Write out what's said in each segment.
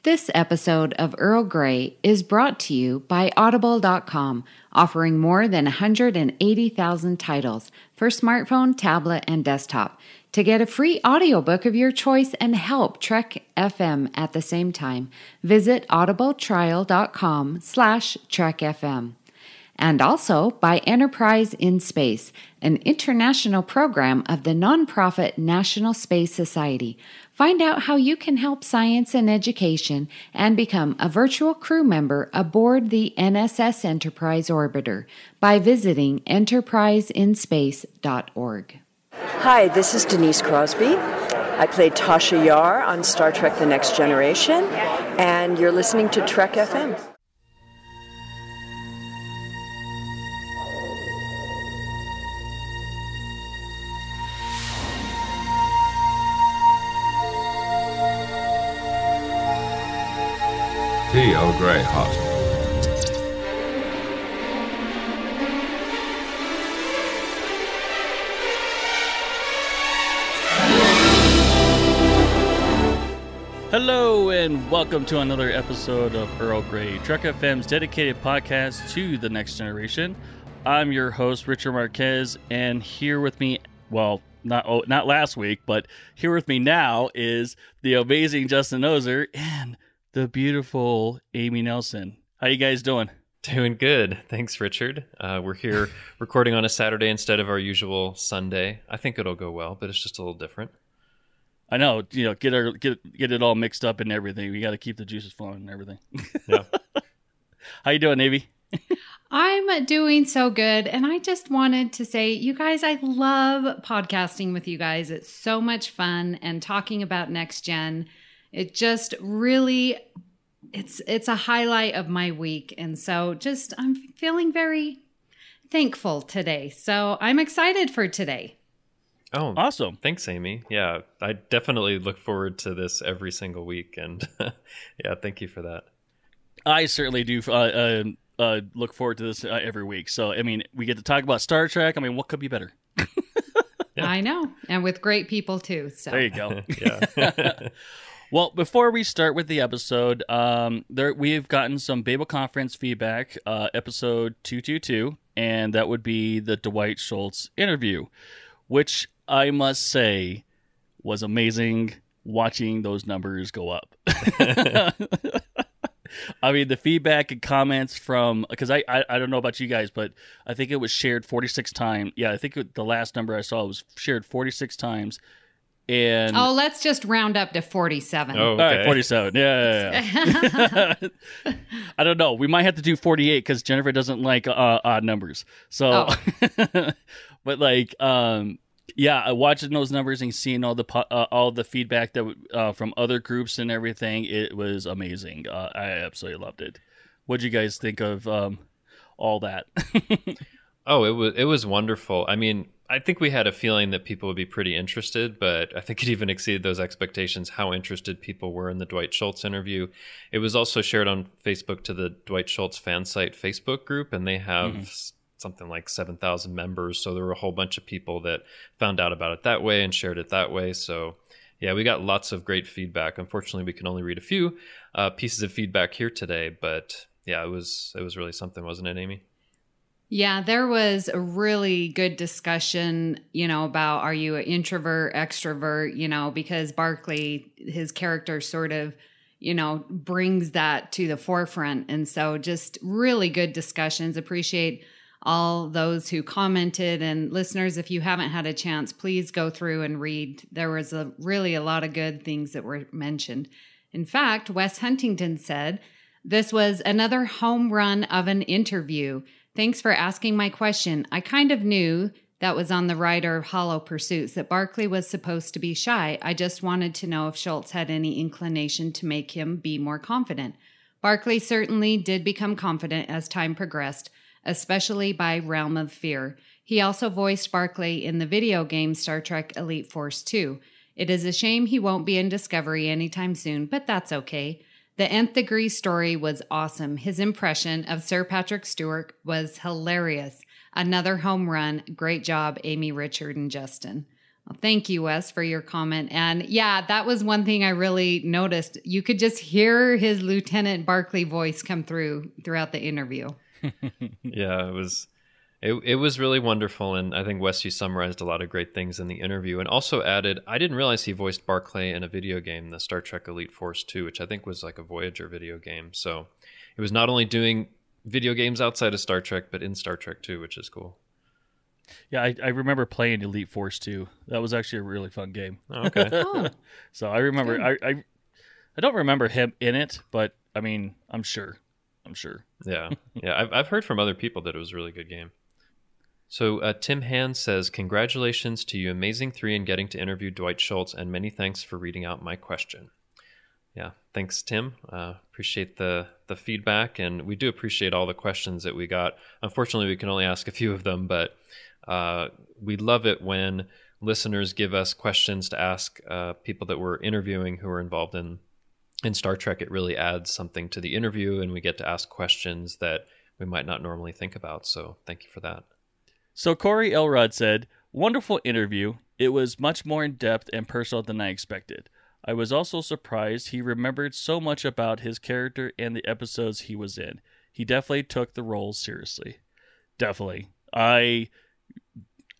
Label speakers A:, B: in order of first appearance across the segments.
A: This episode of Earl Grey is brought to you by Audible.com, offering more than 180,000 titles for smartphone, tablet, and desktop. To get a free audiobook of your choice and help Trek.fm at the same time, visit audibletrial.com/Trek.fm. And also by Enterprise in Space, an international program of the nonprofit National Space Society. Find out how you can help science and education and become a virtual crew member aboard the NSS Enterprise Orbiter by visiting enterpriseinspace.org.
B: Hi, this is Denise Crosby. I played Tasha Yar on Star Trek The Next Generation, and you're listening to Trek.fm.
C: Earl Grey hot.
D: Hello and welcome to another episode of Earl Grey, Trek FM's dedicated podcast to the next generation. I'm your host, Richard Marquez, and here with me, well, not last week, but here with me now is the amazing Justin Ozer and the beautiful Amy Nelson. How you guys doing?
E: Doing good. Thanks, Richard. We're here recording on a Saturday instead of our usual Sunday. I think it'll go well, but it's just a little different.
D: I know, get it all mixed up and everything. We got to keep the juices flowing and everything.
E: Yeah.
D: How you doing, Navy?
A: I'm doing so good, and I just wanted to say, you guys, I love podcasting with you guys. It's so much fun, and talking about Next Gen, it just really, it's a highlight of my week. And so I'm feeling very thankful today. So I'm excited for today.
E: Oh,
D: awesome.
E: Thanks, Amy. Yeah, I definitely look forward to this every single week. And yeah, thank you for that.
D: I certainly do look forward to this every week. So, I mean, we get to talk about Star Trek. I mean, what could be better?
A: Yeah. I know. And with great people, too. So
D: there you go.
E: Yeah.
D: Well, before we start with the episode, we've gotten some Babel Conference feedback, episode 222, and that would be the Dwight Schultz interview, which I must say was amazing watching those numbers go up. I mean, the feedback and comments from, because I don't know about you guys, but I think it was shared 46 times. Yeah, I think the last number I saw was shared 46 times. And
A: let's just round up to 47.
E: Oh, okay.
D: All right, 47. Yeah. I don't know. We might have to do 48 because Jennifer doesn't like odd numbers. So, but like, watching those numbers and seeing all the feedback that from other groups and everything, it was amazing. I absolutely loved it. What'd you guys think of all that?
E: Oh, it was wonderful. I mean, I think we had a feeling that people would be pretty interested, but I think it even exceeded those expectations, how interested people were in the Dwight Schultz interview. It was also shared on Facebook to the Dwight Schultz fan site Facebook group, and they have something like 7,000 members. So there were a whole bunch of people that found out about it that way and shared it that way. So yeah, we got lots of great feedback. Unfortunately, we can only read a few pieces of feedback here today, but yeah, it was really something, wasn't it, Amy?
A: Yeah, there was a really good discussion, about are you an introvert, extrovert, because Barclay, his character sort of, brings that to the forefront. And so just really good discussions. Appreciate all those who commented, and listeners, if you haven't had a chance, please go through and read. There was really a lot of good things that were mentioned. In fact, Wes Huntington said, "This was another home run of an interview. Thanks for asking my question. I kind of knew," that was on the writer of Hollow Pursuits, "that Barclay was supposed to be shy. I just wanted to know if Schultz had any inclination to make him be more confident. Barclay certainly did become confident as time progressed, especially by Realm of Fear. He also voiced Barclay in the video game Star Trek Elite Force 2. It is a shame he won't be in Discovery anytime soon, but that's okay. The Nth Degree story was awesome. His impression of Sir Patrick Stewart was hilarious. Another home run. Great job, Amy, Richard, and Justin." Well, thank you, Wes, for your comment. And yeah, that was one thing I really noticed. You could just hear his Lieutenant Barclay voice come throughout the interview.
E: Yeah, it was really wonderful, and I think Wes, you summarized a lot of great things in the interview, and also added, I didn't realize he voiced Barclay in a video game, the Star Trek Elite Force 2, which I think was like a Voyager video game. So it was not only doing video games outside of Star Trek, but in Star Trek 2, which is cool.
D: Yeah, I remember playing Elite Force 2. That was actually a really fun game.
E: Oh, okay.
D: So I remember, I don't remember him in it, but I mean, I'm sure.
E: Yeah. I've heard from other people that it was a really good game. So Tim Hand says, congratulations to you amazing three in getting to interview Dwight Schultz, and many thanks for reading out my question. Yeah, thanks, Tim. Appreciate the feedback, and we do appreciate all the questions that we got. Unfortunately, we can only ask a few of them, but we love it when listeners give us questions to ask people that we're interviewing who are involved in Star Trek. It really adds something to the interview, and we get to ask questions that we might not normally think about. So thank you for that.
D: So Corey Elrod said, wonderful interview. It was much more in-depth and personal than I expected. I was also surprised he remembered so much about his character and the episodes he was in. He definitely took the role seriously. Definitely. I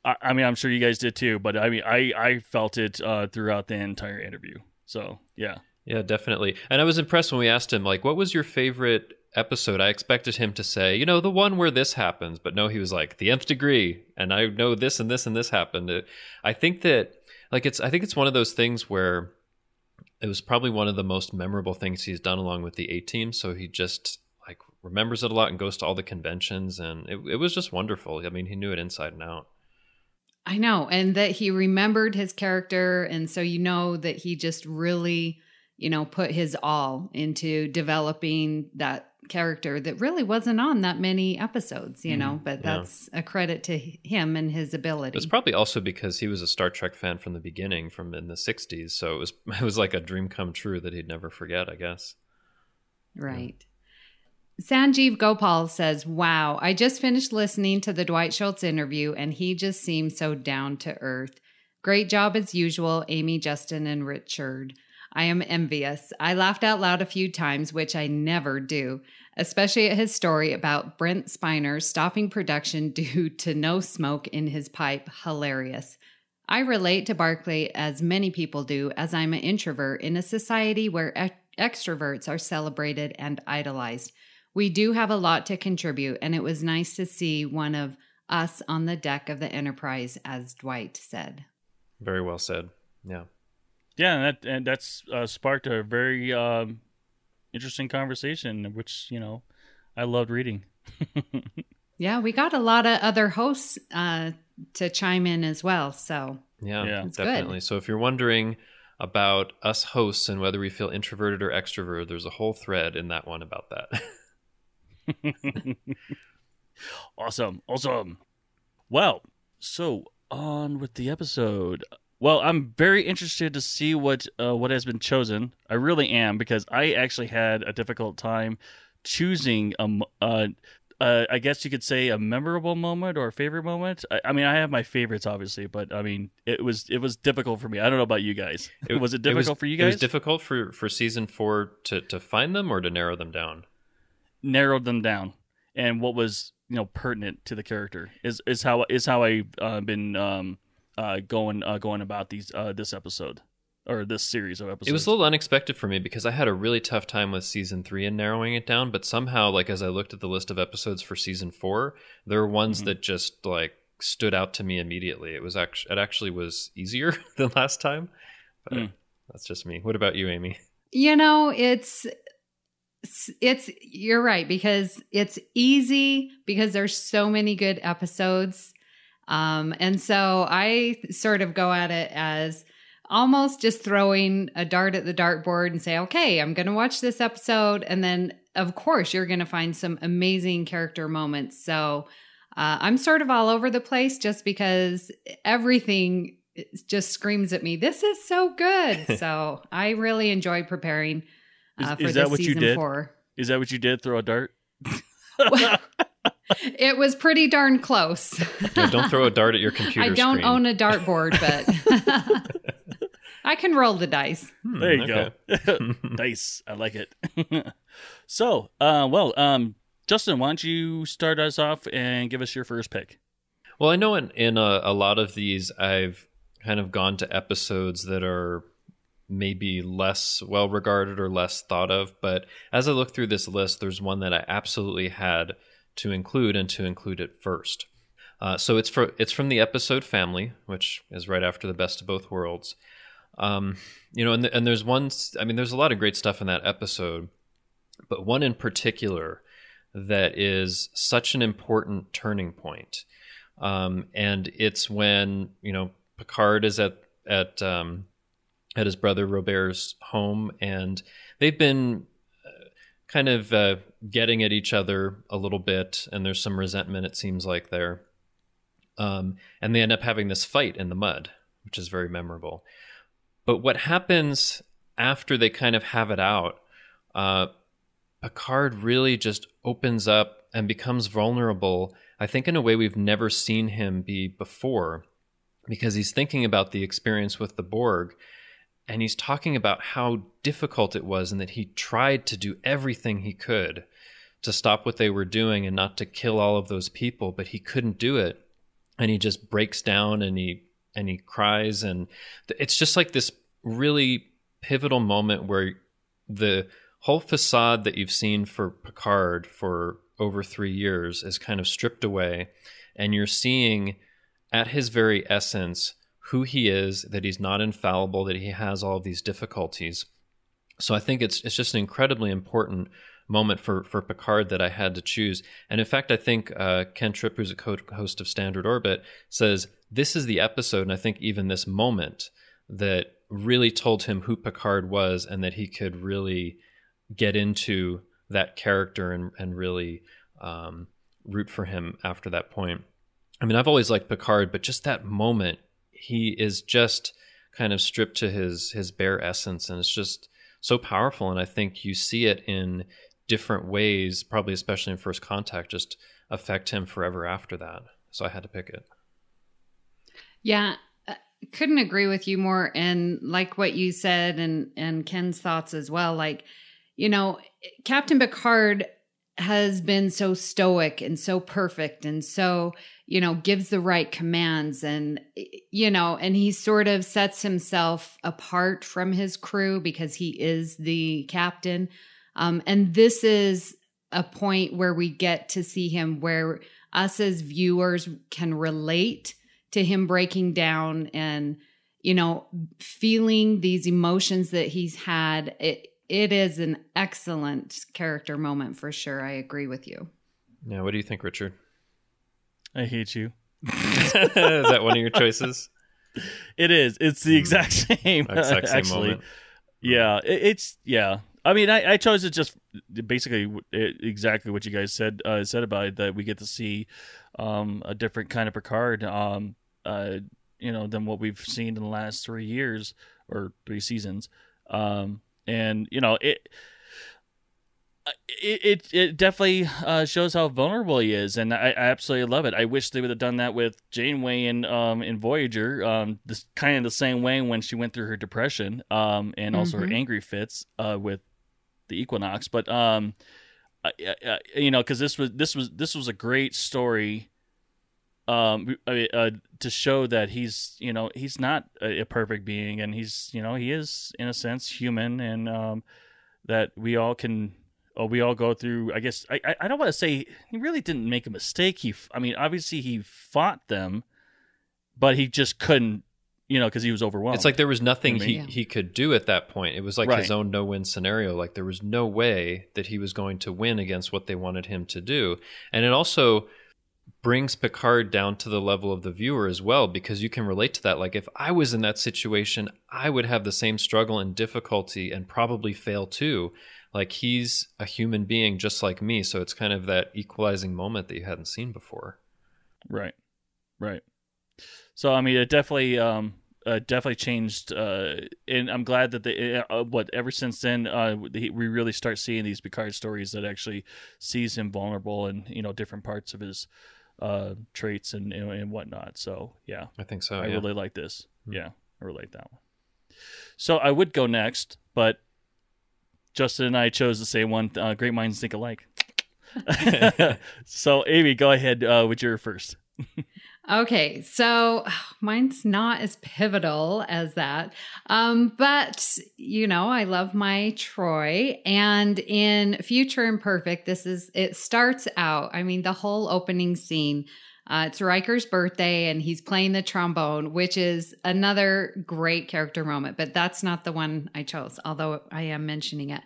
D: mean, I'm sure you guys did too, but I mean, I felt it throughout the entire interview. So, yeah.
E: Yeah, definitely. And I was impressed when we asked him, like, what was your favorite episode? I expected him to say, the one where this happens, but no, he was like, the nth degree, and I know this and this and this happened. I think that, like, I think it's one of those things where it was probably one of the most memorable things he's done along with the A-Team, so he just, like, remembers it a lot and goes to all the conventions, and it was just wonderful. I mean, he knew it inside and out.
A: I know, and that he remembered his character, and so that he just really, put his all into developing that character that really wasn't on that many episodes, but that's a credit to him and his ability.
E: It's probably also because he was a Star Trek fan from the beginning, from in the 60s, so it was like a dream come true that he'd never forget, I guess.
A: Right. Yeah. Sanjeev Gopal says, wow, I just finished listening to the Dwight Schultz interview and he just seems so down to earth. Great job as usual, Amy, Justin, and Richard. I am envious. I laughed out loud a few times, which I never do, especially at his story about Brent Spiner stopping production due to no smoke in his pipe. Hilarious. I relate to Barclay as many people do, as I'm an introvert in a society where extroverts are celebrated and idolized. We do have a lot to contribute, and it was nice to see one of us on the deck of the Enterprise, as Dwight said.
E: Very well said. Yeah.
D: Yeah, and that's sparked a very interesting conversation, which, I loved reading.
A: Yeah, we got a lot of other hosts to chime in as well, so
E: yeah, definitely. Good. So if you're wondering about us hosts and whether we feel introverted or extroverted, there's a whole thread in that one about that.
D: Awesome. Well, so on with the episode. Well, I'm very interested to see what has been chosen. I really am, because I actually had a difficult time choosing I guess you could say a memorable moment or a favorite moment. I mean, I have my favorites, obviously, but I mean, it was difficult for me. I don't know about you guys. Was it difficult for you guys?
E: It was difficult for season 4 to find them or to narrow them down?
D: Narrowed them down, and what was pertinent to the character is how I've been going about this episode or this series of episodes.
E: It was a little unexpected for me because I had a really tough time with season 3 and narrowing it down, but somehow, like, as I looked at the list of episodes for season 4, there were ones that just like stood out to me immediately. It actually was easier than last time, but that's just me. What about you, Amy?
A: It's you're right, because it's easy because there's so many good episodes. And so I sort of go at it as almost just throwing a dart at the dartboard and say, okay, I'm going to watch this episode. And then, of course, you're going to find some amazing character moments. So I'm sort of all over the place just because everything just screams at me, this is so good. So I really enjoy preparing for this season 4.
D: Is that what you did? Throw a dart?
A: It was pretty darn close.
E: Yeah, don't throw a dart at your computer
A: I don't
E: screen.
A: own a dartboard, but I can roll the dice.
D: There you go. Dice. I like it. So, Justin, why don't you start us off and give us your first pick?
E: Well, I know in a lot of these, I've kind of gone to episodes that are maybe less well regarded or less thought of. But as I look through this list, there's one that I absolutely had to include, and to include it first. So it's from the episode Family, which is right after The Best of Both Worlds. And there's one. I mean, there's a lot of great stuff in that episode, but one in particular that is such an important turning point. And it's when Picard is at his brother Robert's home, and they've been kind of getting at each other a little bit, and there's some resentment, it seems like, there. And they end up having this fight in the mud, which is very memorable. But what happens after they kind of have it out, Picard really just opens up and becomes vulnerable, I think in a way we've never seen him be before, because he's thinking about the experience with the Borg, and he's talking about how difficult it was, and that he tried to do everything he could to stop what they were doing and not to kill all of those people, but he couldn't do it. And he just breaks down and he cries, and it's just like this really pivotal moment where the whole facade that you've seen for Picard for over 3 years is kind of stripped away, and you're seeing at his very essence who he is, that he's not infallible, that he has all of these difficulties. So I think it's just an incredibly important moment for Picard that I had to choose. And in fact, I think Ken Tripp, who's a co-host of Standard Orbit, says this is the episode, and I think even this moment, that really told him who Picard was, and that he could really get into that character and really root for him after that point. I mean, I've always liked Picard, but just that moment, he is just kind of stripped to his bare essence, and it's just so powerful. And I think you see it in different ways, probably especially in First Contact, just affect him forever after that. So I had to pick it.
A: Yeah, couldn't agree with you more. And like what you said, and Ken's thoughts as well, like, Captain Picard has been so stoic and so perfect and so, gives the right commands, and, and he sort of sets himself apart from his crew because he is the captain. And this is a point where we get to see him, where us as viewers can relate to him breaking down and, feeling these emotions that he's had. It is an excellent character moment for sure. I agree with you.
E: Yeah. What do you think, Richard?
D: I hate you.
E: Is that one of your choices?
D: It is. It's the exact same.
E: Exact same
D: actually.
E: moment.
D: Yeah. Yeah. I mean, I chose it just basically exactly what you guys said about it, that we get to see a different kind of Picard, than what we've seen in the last 3 years or 3 seasons. And it definitely shows how vulnerable he is, and I absolutely love it. I wish they would have done that with Janeway in Voyager, this kind of the same way when she went through her depression, and also her angry fits with the Equinox. But because this was a great story. To show that he's not a perfect being, and he's he is in a sense human, and that we all go through. I guess I don't want to say he really didn't make a mistake. Obviously he fought them, but he just couldn't, because he was overwhelmed.
E: It's like there was nothing he could do at that point. It was like his own no-win scenario. Like there was no way that he was going to win against what they wanted him to do, and it also brings Picard down to the level of the viewer as well, because you can relate to that. Like if I was in that situation, I would have the same struggle and difficulty and probably fail too. Like he's a human being just like me. So it's kind of that equalizing moment that you hadn't seen before.
D: Right. So, I mean, it definitely, definitely changed, and I'm glad that they ever since then we really start seeing these Picard stories that actually sees him vulnerable and different parts of his traits and whatnot. So yeah,
E: I think so.
D: I
E: yeah.
D: really like this. Yeah, I really like that one. So I would go next, but Justin and I chose the same one. Great minds think alike. So Amy, go ahead with your first.
A: Okay, so mine's not as pivotal as that. But I love my Troy, and in Future Imperfect, it starts out, I mean, the whole opening scene, it's Riker's birthday and he's playing the trombone, which is another great character moment, but that's not the one I chose, although I am mentioning it.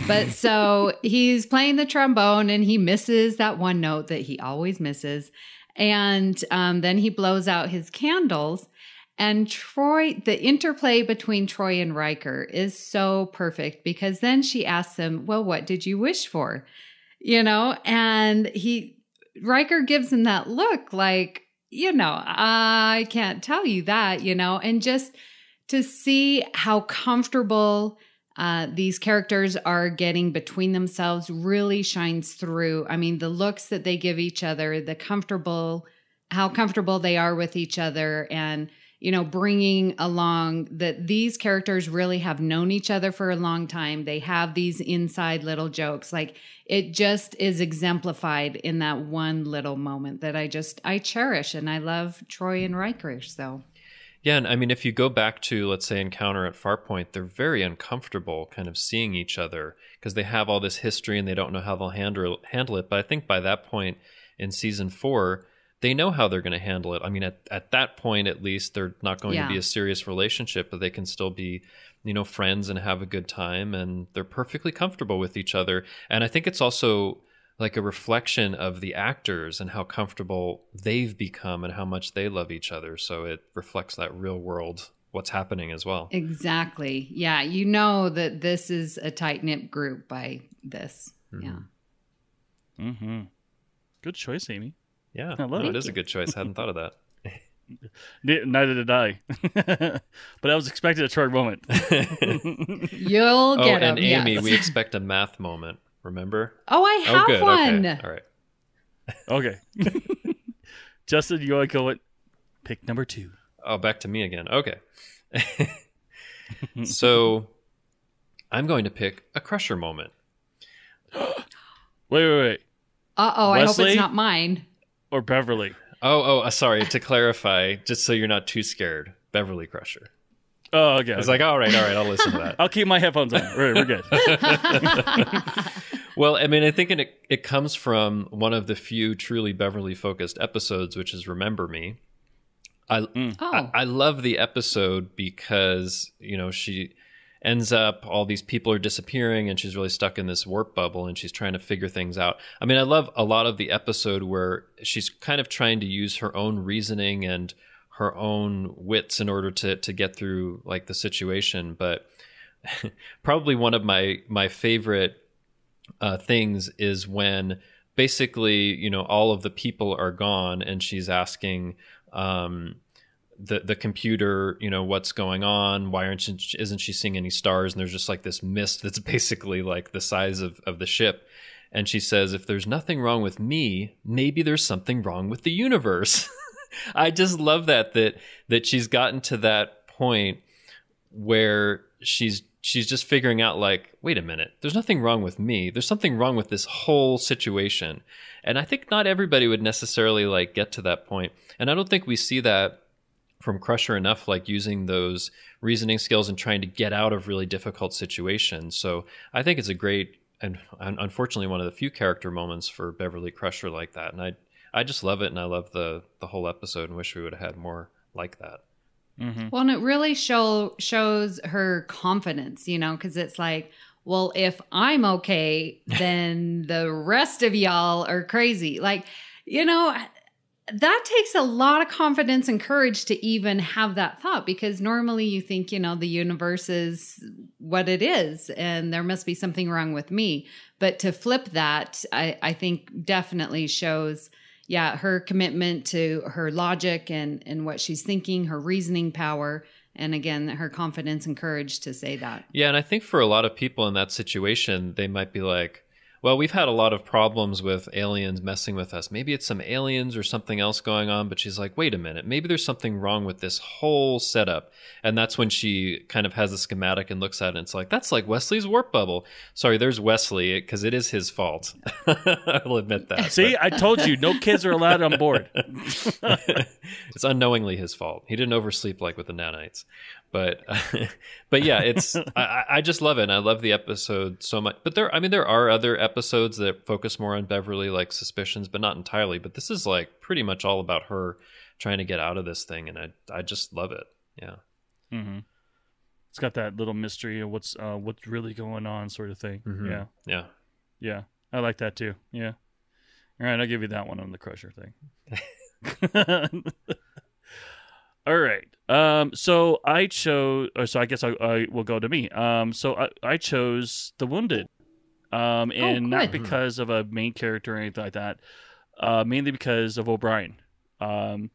A: But so he's playing the trombone and he misses that one note that he always misses. And then he blows out his candles, and the interplay between Troy and Riker is so perfect, because then she asks him, well, what did you wish for? And Riker gives him that look like, I can't tell you that, and just to see how comfortable these characters are getting between themselves really shines through. I mean, the looks that they give each other, how comfortable they are with each other, and, bringing along that these characters really have known each other for a long time. They have these inside little jokes. Like, it just is exemplified in that one little moment that I cherish, and I love Troy and Riker, so.
E: Yeah, and I mean, if you go back to, let's say, Encounter at Farpoint, they're very uncomfortable kind of seeing each other because they have all this history and they don't know how they'll handle it. But I think by that point in season 4, they know how they're going to handle it. I mean, at that point, at least, they're not going to be a serious relationship, but they can still be, friends and have a good time, and they're perfectly comfortable with each other. And I think it's also like a reflection of the actors and how comfortable they've become and how much they love each other. So it reflects that real world, what's happening as well.
A: Exactly. Yeah. That this is a tight-knit group by this. Mm-hmm. Yeah.
D: Mm-hmm. Good choice, Amy.
E: Yeah.
D: It
E: is a good choice. I hadn't thought of that.
D: Neither did I. But I was expecting a Troy moment.
A: You'll get
E: and
A: him,
E: Amy,
A: yes.
E: we expect a math moment. Remember?
A: Oh, I have
E: good.
A: one.
E: Okay. All right.
D: Okay. Justin, you want to go with pick number 2?
E: Oh, back to me again. Okay. So I'm going to pick a Crusher moment.
D: Wait.
A: Uh-oh, I hope it's not mine.
D: Or Beverly?
E: Sorry. To clarify, just so you're not too scared, Beverly Crusher.
D: Oh, okay.
E: It's like, all right, I'll listen to that.
D: I'll keep my headphones on. We're good.
E: Well, I mean, I think it comes from one of the few truly Beverly-focused episodes, which is Remember Me. I love the episode because, she ends up, all these people are disappearing and she's really stuck in this warp bubble and she's trying to figure things out. I mean, I love a lot of the episode where she's kind of trying to use her own reasoning and her own wits in order to get through like the situation. But probably one of my favorite things is when basically, all of the people are gone and she's asking the computer, what's going on? Why isn't she seeing any stars? And there's just like this mist that's basically like the size of the ship. And she says, if there's nothing wrong with me, maybe there's something wrong with the universe. I just love that she's gotten to that point where she's just figuring out like, wait a minute, there's nothing wrong with me. There's something wrong with this whole situation. And I think not everybody would necessarily like get to that point. And I don't think we see that from Crusher enough, like using those reasoning skills and trying to get out of really difficult situations. So I think it's a great, and unfortunately one of the few character moments for Beverly Crusher like that. And I just love it, and I love the whole episode and wish we would have had more like that.
D: Mm-hmm.
A: Well, and it really shows her confidence, because it's like, well, if I'm okay, then the rest of y'all are crazy. Like, that takes a lot of confidence and courage to even have that thought, because normally you think, the universe is what it is and there must be something wrong with me. But to flip that, I think definitely shows, her commitment to her logic and what she's thinking, her reasoning power, And again, her confidence and courage to say that.
E: Yeah, and I think for a lot of people in that situation, they might be like, well, we've had a lot of problems with aliens messing with us. Maybe it's some aliens or something else going on. But she's like, wait a minute, maybe there's something wrong with this whole setup. And that's when she kind of has a schematic and looks at it. And it's like, that's like Wesley's warp bubble. Sorry, there's Wesley, because it is his fault. I'll admit that.
D: See, I told you, no kids are allowed on board.
E: It's unknowingly his fault. He didn't oversleep like with the nanites. But yeah, it's I just love it. And I love the episode so much. But there are other episodes that focus more on Beverly, like Suspicions, but not entirely. But this is like pretty much all about her trying to get out of this thing, and I just love it. Yeah.
D: Mm-hmm. It's got that little mystery of what's really going on, sort of thing.
E: Mm-hmm.
D: Yeah. I like that too. Yeah. All right, I'll give you that one on the Crusher thing. All right. So I chose, so I guess I will go to me. So I chose The Wounded. And not because of a main character or anything like that. Mainly because of O'Brien. I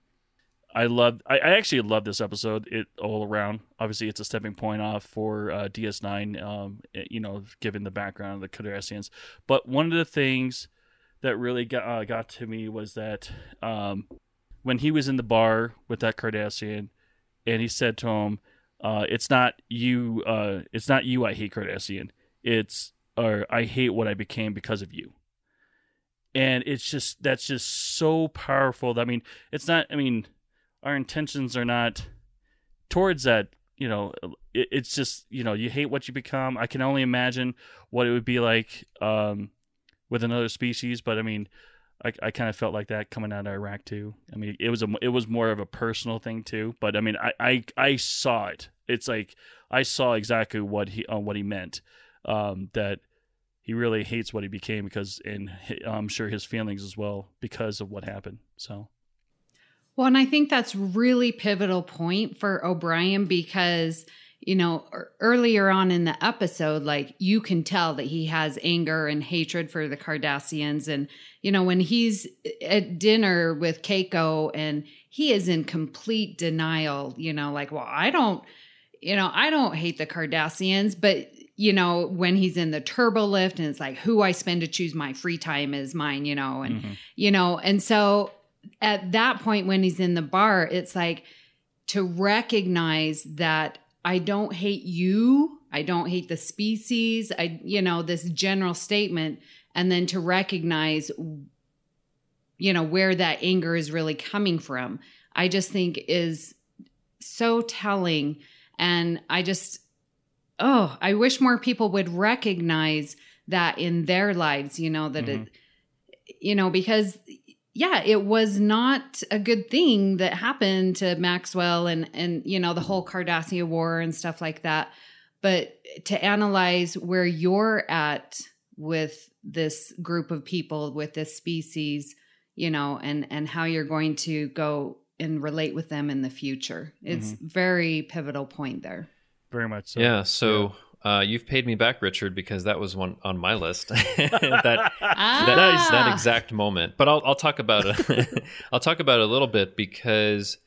D: actually love this episode all around. Obviously, it's a stepping point off for DS9, given the background of the Cardassians. But one of the things that really got to me was that when he was in the bar with that Cardassian, and he said to him, "It's not you. It's not you. I hate, Cardassian. Or I hate what I became because of you." And that's just so powerful. I mean, it's not. I mean, our intentions are not towards that. It's just you hate what you become. I can only imagine what it would be like with another species, but I mean. I kind of felt like that coming out of Iraq too. I mean, it was more of a personal thing too. But I mean, I saw it. It's like I saw exactly what he meant. That he really hates what he became and I'm sure his feelings as well because of what happened. So.
A: Well, and I think that's really pivotal point for O'Brien because, earlier on in the episode, like you can tell that he has anger and hatred for the Cardassians. And, when he's at dinner with Keiko and he is in complete denial, like, well, I don't hate the Cardassians, but when he's in the turbo lift and it's like who I spend to choose my free time is mine, and, and so at that point when he's in the bar, it's like to recognize that I don't hate you. I don't hate the species. This general statement, and then to recognize, where that anger is really coming from, I just think is so telling. And I wish more people would recognize that in their lives, that because it was not a good thing that happened to Maxwell and the whole Cardassia War and stuff like that. But to analyze where you're at with this group of people, with this species, and how you're going to go and relate with them in the future. It's very pivotal point there.
D: Very much so.
E: Yeah. So you've paid me back, Richard, because that was one on my list. that exact moment. But I'll talk about it. I'll talk about it a little bit because,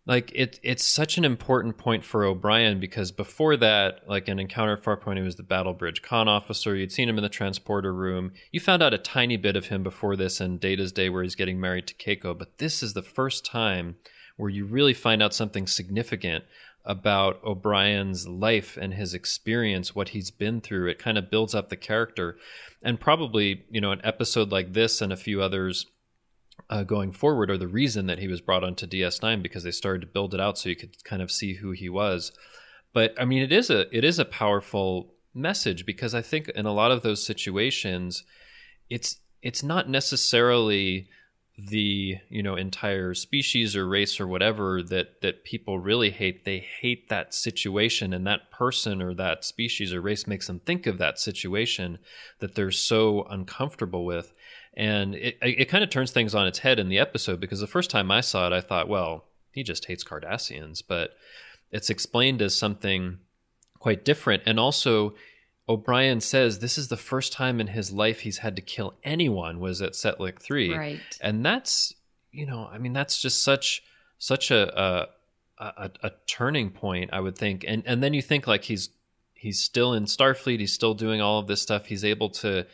E: like, it's such an important point for O'Brien because before that, like in Encounter at Farpoint, he was the Battle Bridge Con officer. You'd seen him in the transporter room. You found out a tiny bit of him before this in Data's Day, where he's getting married to Keiko. But this is the first time where you really find out something significant about O'Brien's life and his experience, what he's been through. It kind of builds up the character. And probably, an episode like this and a few others going forward are the reason that he was brought onto DS9, because they started to build it out so you could kind of see who he was. But I mean, it is a powerful message, because I think in a lot of those situations, it's not necessarily the entire species or race or whatever that people really hate. They hate that situation, and that person or that species or race makes them think of that situation that they're so uncomfortable with. And it kind of turns things on its head in the episode, because the first time I saw it, I thought, well, he just hates Cardassians, but it's explained as something quite different. And also, O'Brien says this is the first time in his life he's had to kill anyone was at Setlik 3.
A: Right.
E: And that's, that's just such a a turning point, I would think. And then you think like he's still in Starfleet, he's still doing all of this stuff, he's able to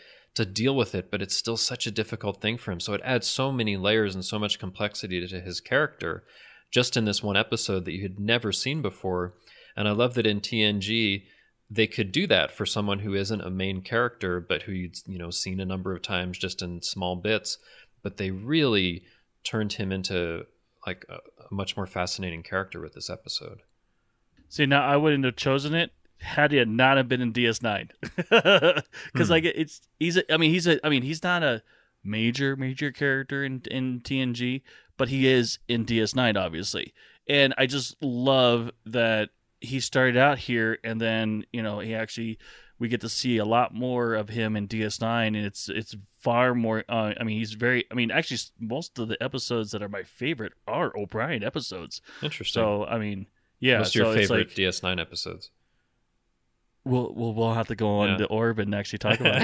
E: deal with it, but it's still such a difficult thing for him. So it adds so many layers and so much complexity to his character just in this one episode that you had never seen before. And I love that in TNG they could do that for someone who isn't a main character, but who you'd seen a number of times just in small bits. But they really turned him into like a much more fascinating character with this episode.
D: See, now I wouldn't have chosen it had he not have been in DS9, because like he's not a major character in TNG, but he is in DS9 obviously, and I just love that he started out here, and then we get to see a lot more of him in DS9, and it's far more. Actually, most of the episodes that are my favorite are O'Brien episodes.
E: Interesting.
D: So
E: what's your favorite DS9 episodes?
D: We'll have to go on the orb and actually talk about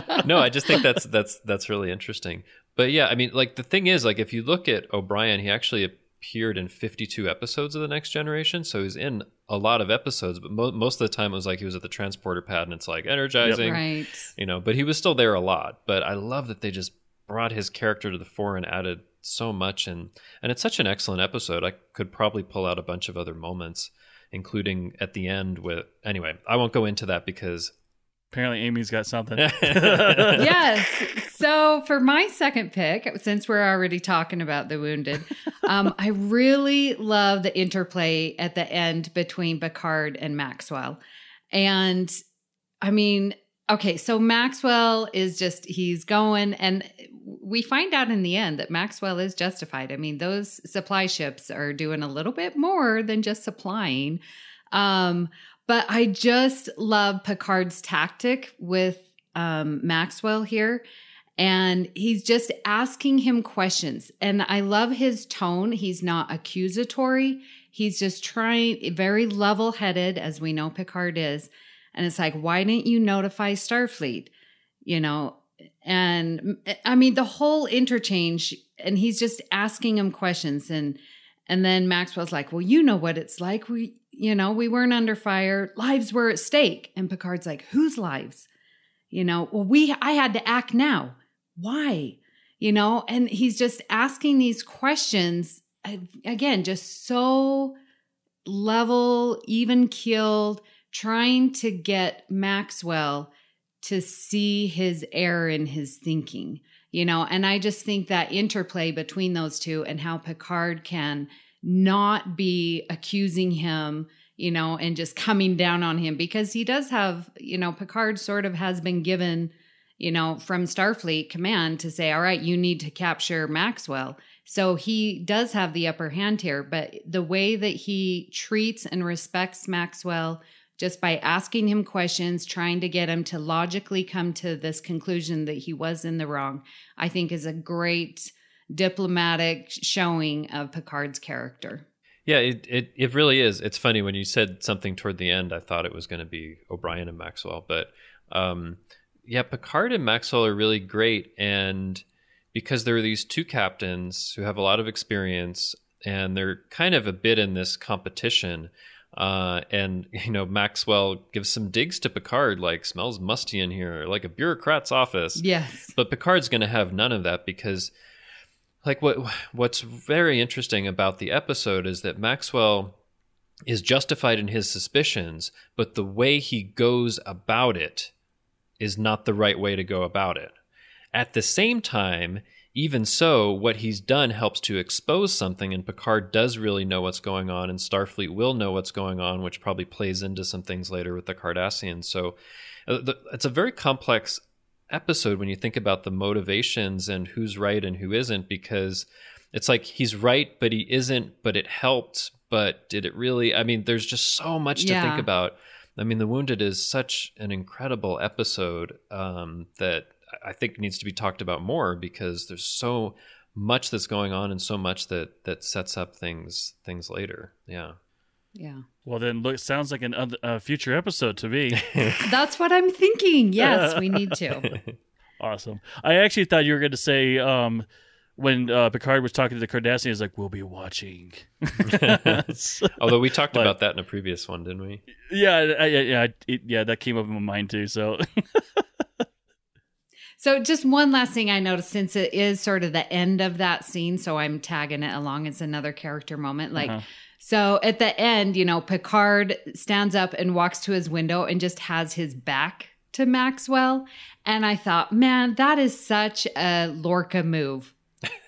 D: it.
E: No, I just think that's really interesting. But yeah, I mean, like the thing is, like if you look at O'Brien, he actually appeared in 52 episodes of The Next Generation, so he's in a lot of episodes. But most of the time, it was like he was at the transporter pad, and it's like energizing,
A: right?
E: But he was still there a lot. But I love that they just brought his character to the fore and added so much, and it's such an excellent episode. I could probably pull out a bunch of other moments, including at the end with... Anyway, I won't go into that because...
D: Apparently Amy's got something.
A: Yes. So for my second pick, since we're already talking about The Wounded, I really love the interplay at the end between Picard and Maxwell. And I mean, okay, so Maxwell is he's going, and we find out in the end that Maxwell is justified. I mean, those supply ships are doing a little bit more than just supplying. But I just love Picard's tactic with Maxwell here. And he's just asking him questions. And I love his tone. He's not accusatory. He's just trying, very level-headed, as we know Picard is. And it's like, why didn't you notify Starfleet? And I mean, the whole interchange, and he's just asking him questions. And then Maxwell's like, well, you know what it's like. We weren't under fire. Lives were at stake. And Picard's like, whose lives? I had to act now. Why? And he's just asking these questions, again, just so level, even keeled, trying to get Maxwell to see his error in his thinking, and I just think that interplay between those two and how Picard can not be accusing him, and just coming down on him, because he does have, Picard sort of has been given, from Starfleet command to say, all right, you need to capture Maxwell. So he does have the upper hand here, but the way that he treats and respects Maxwell just by asking him questions, trying to get him to logically come to this conclusion that he was in the wrong, I think is a great diplomatic showing of Picard's character.
E: Yeah, it really is. It's funny when you said something toward the end, I thought it was going to be O'Brien and Maxwell, but Picard and Maxwell are really great, and because there are these two captains who have a lot of experience, and they're kind of a bit in this competition. And Maxwell gives some digs to Picard, like, smells musty in here, like a bureaucrat's office.
A: Yes.
E: But Picard's going to have none of that, because like what's very interesting about the episode is that Maxwell is justified in his suspicions, but the way he goes about it is not the right way to go about it. At the same time, even so, what he's done helps to expose something, and Picard does really know what's going on, and Starfleet will know what's going on, which probably plays into some things later with the Cardassians. So it's a very complex episode when you think about the motivations and who's right and who isn't, because it's like he's right, but he isn't, but it helped, but did it really? I mean, there's just so much to think about. I mean, The Wounded is such an incredible episode that I think needs to be talked about more, because there's so much that's going on and so much that sets up things later. Yeah.
D: Well, then look, sounds like a future episode to me.
A: That's what I'm thinking. Yes, we need to.
D: Awesome. I actually thought you were going to say when Picard was talking to the Cardassians, he's like, "We'll be watching."
E: Although we talked about that in a previous one, didn't we?
D: Yeah, that came up in my mind too. So,
A: so just one last thing I noticed, since it is sort of the end of that scene, so I'm tagging it along as another character moment. Like, so at the end, Picard stands up and walks to his window and just has his back to Maxwell, and I thought, man, that is such a Lorca move.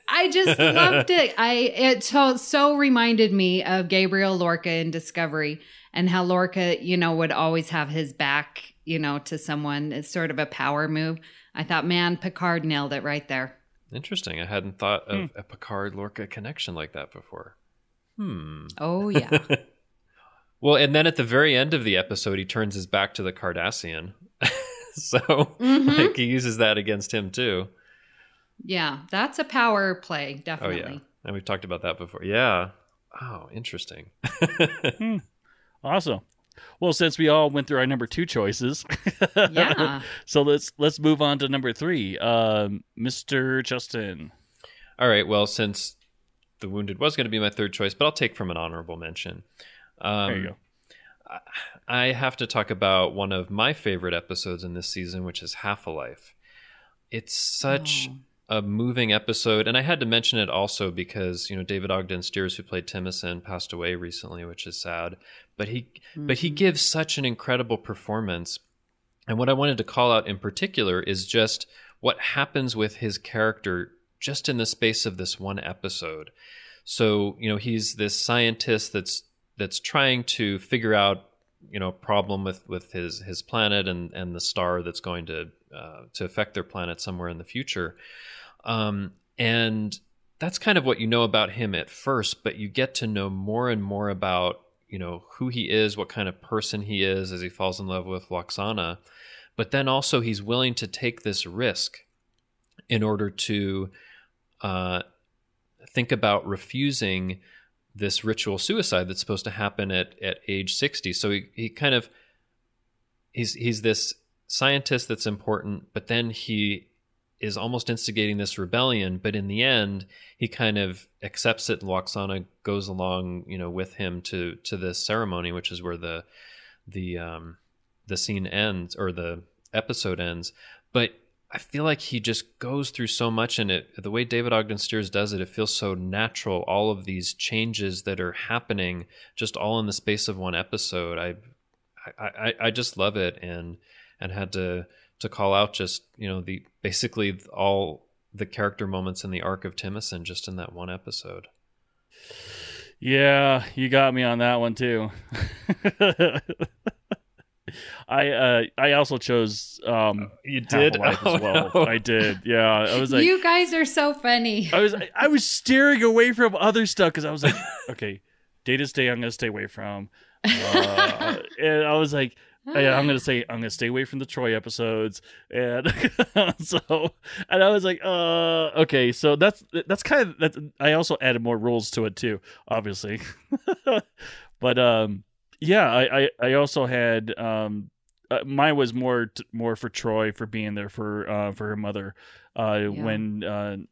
A: I just loved it. It so reminded me of Gabriel Lorca in Discovery, and how Lorca, would always have his back, to someone. It's sort of a power move. I thought, man, Picard nailed it right there.
E: Interesting. I hadn't thought of a Picard-Lorca connection like that before.
A: Oh, yeah.
E: Well, and then at the very end of the episode, he turns his back to the Cardassian. So he uses that against him too.
A: Yeah, that's a power play, definitely.
E: Oh, yeah. And we've talked about that before. Yeah. Oh, interesting.
D: Awesome. Well, since we all went through our number 2 choices,
A: yeah.
D: So let's move on to number 3, Mr. Justin.
E: All right. Well, since The Wounded was going to be my third choice, but I'll take from an honorable mention.
D: There you go.
E: I have to talk about one of my favorite episodes in this season, which is Half a Life. It's such a moving episode, and I had to mention it also because David Ogden Stiers, who played Timothy, passed away recently, which is sad. But he gives such an incredible performance, and what I wanted to call out in particular is just what happens with his character just in the space of this one episode. So he's this scientist that's trying to figure out problem with his planet and the star that's going to affect their planet somewhere in the future. And that's kind of what you know about him at first, but you get to know more and more about, who he is, what kind of person he is as he falls in love with Loxana. But then also he's willing to take this risk in order to think about refusing this ritual suicide that's supposed to happen at age 60. So he kind of, he's this scientist that's important, but then he is almost instigating this rebellion, but in the end, he kind of accepts it, and Loxana goes along, with him to this ceremony, which is where the scene ends, or the episode ends. But I feel like he just goes through so much in it. The way David Ogden Stiers does it, it feels so natural. All of these changes that are happening, just all in the space of one episode. I just love it, and had to call out just basically all the character moments in the arc of Timothy just in that one episode.
D: Yeah, you got me on that one too. I also chose
E: you did
D: Half-a-Life as well.
E: No.
D: I did. Yeah, I was like,
A: you guys are so funny.
D: I was steering away from other stuff because I was like, okay, Data's Day I'm gonna stay away from, and I was like, yeah, I'm gonna stay away from the Troy episodes, and and I was like, okay, so that's kind of that. I also added more rules to it too, obviously, but yeah, I also had mine was more for Troy for being there for her mother when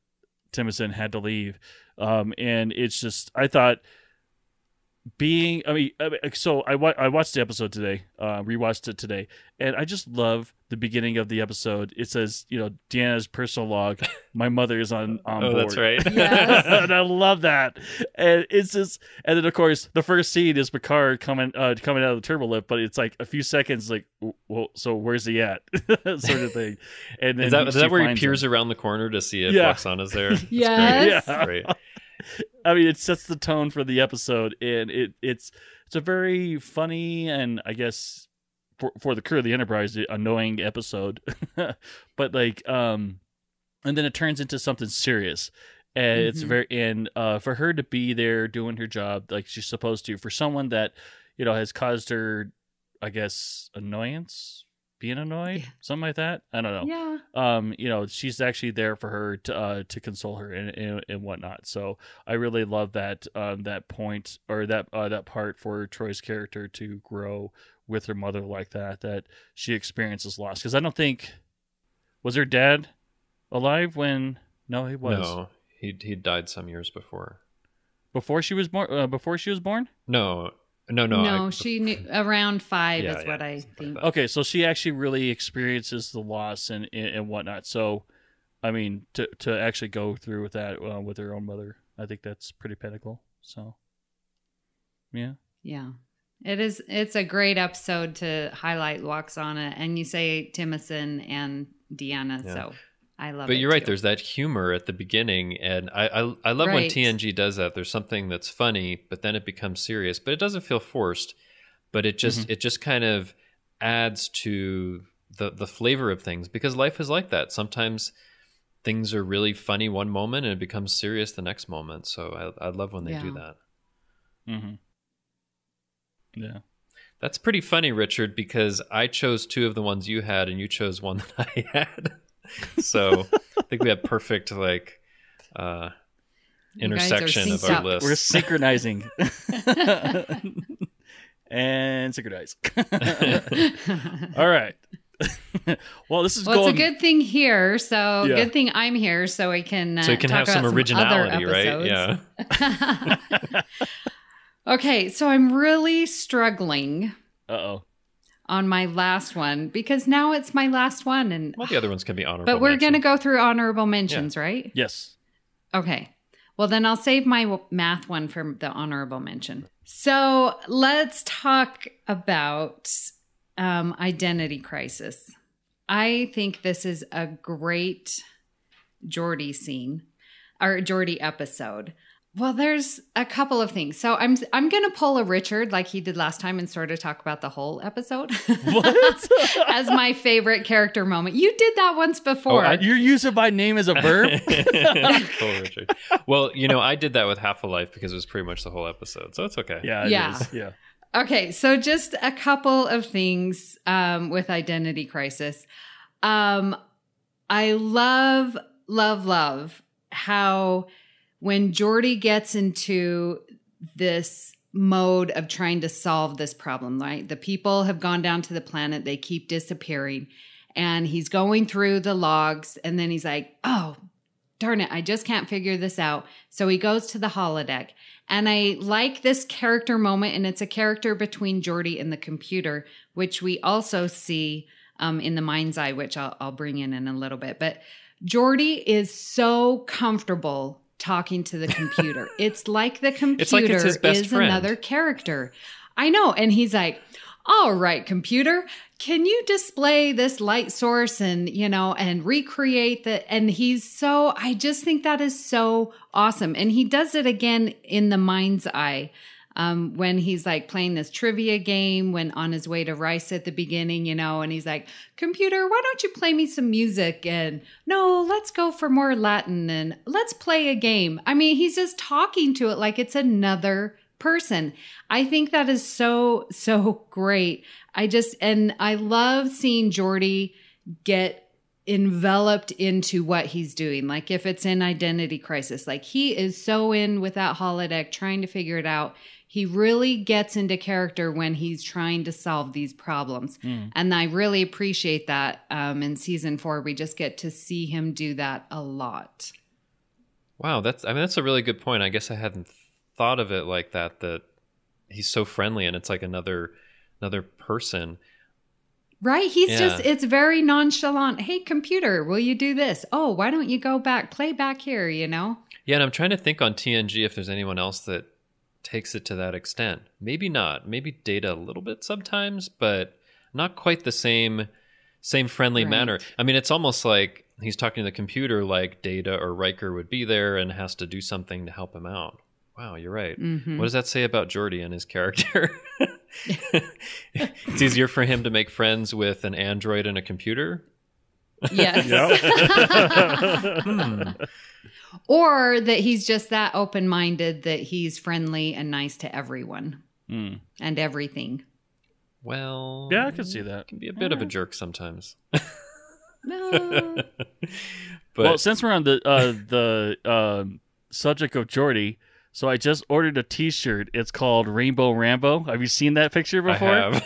D: Timothy had to leave, and it's just I thought. So I watched the episode today, rewatched it today, and I just love the beginning of the episode. It says, Deanna's personal log, my mother is on board.
E: That's right.
A: Yes.
D: And I love that. And it's just, and then of course the first scene is Picard coming out of the turbo lift, but it's like a few seconds, like, well, so where's he at, sort of thing. And then
E: is that where he peers around the corner to see if Loxana's there?
A: Yes.
D: Yeah.
E: Great.
D: I mean, it sets the tone for the episode, and it's a very funny and I guess for the crew of the Enterprise, annoying episode, but like and then it turns into something serious, and it's very for her to be there doing her job like she's supposed to, for someone that has caused her, I guess, annoyance. Being annoyed, something like that. I don't know.
A: Yeah.
D: She's actually there for her to console her and whatnot. So I really love that that point, or that part for Troy's character to grow with her mother like that she experiences loss. Because I don't think, was her dad alive when? No, he was.
E: No, He died some years before.
D: Before she was born?
E: No.
A: No, she knew around 5 is what I think.
E: Like
D: Okay, so she actually really experiences the loss and whatnot. So, I mean, to actually go through with that with her own mother, I think that's pretty pinnacle. So, yeah.
A: Yeah. It's a great episode to highlight Loxana, and you say Timothy and Deanna, so I love it.
E: But you're right,
A: too.
E: there's that humor at the beginning, and I love when TNG does that. There's something that's funny, but then it becomes serious, but it doesn't feel forced, but it just kind of adds to the flavor of things, because life is like that. Sometimes things are really funny one moment and it becomes serious the next moment. So I love when they do that.
D: Mm-hmm. Yeah.
E: That's pretty funny, Richard, because I chose 2 of the ones you had and you chose one that I had. So I think we had perfect intersection of our list.
D: We're synchronizing. And synchronize. All right. Well, this is
A: it's a good thing here. So good thing I'm here, so we can
E: so you can
A: talk
E: have some
A: about
E: originality,
A: some other
E: right?
A: Yeah. Okay, so I'm really struggling. On my last one, because now it's my last one, and
E: the other ones can be honorable.
A: But we're going to go through honorable mentions, right?
D: Yes.
A: Okay. Well, then I'll save my math one for the honorable mention. So let's talk about Identity Crisis. I think this is a great Geordi scene, or Geordi episode. Well, there's a couple of things. So I'm going to pull a Richard like he did last time and sort of talk about the whole episode. What? As my favorite character moment. You did that once before.
D: You're using my name as a verb?
E: Pull Richard. Well, I did that with Half a Life because it was pretty much the whole episode. So it's okay.
D: Yeah, it is. Yeah.
A: Okay, so just a couple of things with Identity Crisis. I love how when Geordi gets into this mode of trying to solve this problem, right? The people have gone down to the planet. They keep disappearing. And he's going through the logs. And then he's like, oh, darn it, I just can't figure this out. So he goes to the holodeck. And I like this character moment. And it's a character between Geordi and the computer, which we also see in the mind's eye, which I'll bring in a little bit. But Geordi is so comfortable talking to the computer. It's like the computer
E: it's his best
A: is
E: friend.
A: Another character. I know. And he's like, all right, computer, can you display this light source and, and recreate that? And I just think that is so awesome. And he does it again in the mind's eye. When he's like playing this trivia game when on his way to Rice at the beginning, and he's like, computer, why don't you play me some music? And no, let's go for more Latin and let's play a game. I mean, he's just talking to it like it's another person. I think that is so, so great. I love seeing Geordi get enveloped into what he's doing. Like if it's in Identity Crisis, like he is so in with that holodeck trying to figure it out. He really gets into character when he's trying to solve these problems. And I really appreciate that. In season 4, we just get to see him do that a lot.
E: Wow. That's a really good point. I guess I hadn't thought of it like that he's so friendly and it's like another person.
A: Right. It's very nonchalant. Hey, computer, will you do this? Oh, why don't you go back, play back here, Yeah.
E: And I'm trying to think on TNG if there's anyone else that takes it to that extent. Maybe not. Maybe Data a little bit sometimes, but not quite the same friendly manner. I mean, it's almost like he's talking to the computer like Data or Riker would be there and has to do something to help him out. Wow, you're right. Mm-hmm. What does that say about Geordi and his character? It's easier for him to make friends with an android and a computer?
A: Yes. Or that he's just that open-minded that he's friendly and nice to everyone and everything.
E: Well,
D: yeah, I could see that.
E: Can be a bit of a jerk sometimes.
A: No.
D: Well, since we're on the subject of Geordi, so I just ordered a T-shirt. It's called Rainbow Rambo. Have you seen that picture before?
E: I have.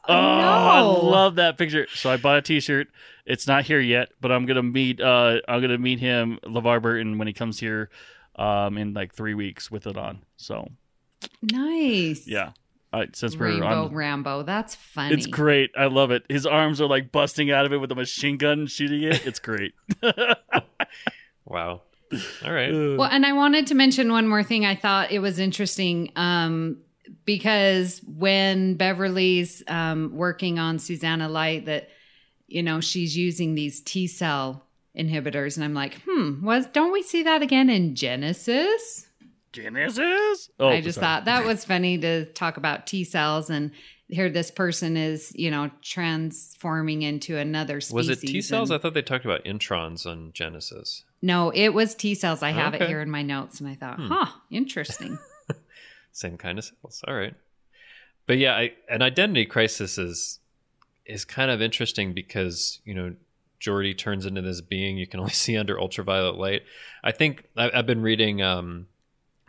D: Oh, I
A: no.
D: love that picture. So I bought a T-shirt. It's not here yet, but I'm gonna meet him, LeVar Burton, when he comes here in like 3 weeks with it on. So
A: Nice.
D: yeah. Since
A: Rainbow
D: we're on,
A: Rambo. That's funny.
D: it's great. I love it. His arms are like busting out of it with a machine gun shooting it. It's great.
E: Wow. All right.
A: Well, and I wanted to mention one more thing. I thought it was interesting because when Beverly's working on Susanna Light, that, you know, she's using these T-cell inhibitors. And I'm like, don't we see that again in Genesis?
D: Genesis? Oh,
A: I just thought that was funny to talk about T-cells, and here this person is, you know, transforming into another species.
E: Was it T-cells? I thought they talked about introns on Genesis.
A: No, it was T-cells. I have it
E: Okay.
A: here in my notes, and I thought, interesting.
E: Same kind of cells. All right. But yeah, an identity crisis is kind of interesting because, you know, Geordi turns into this being you can only see under ultraviolet light. I think I've been reading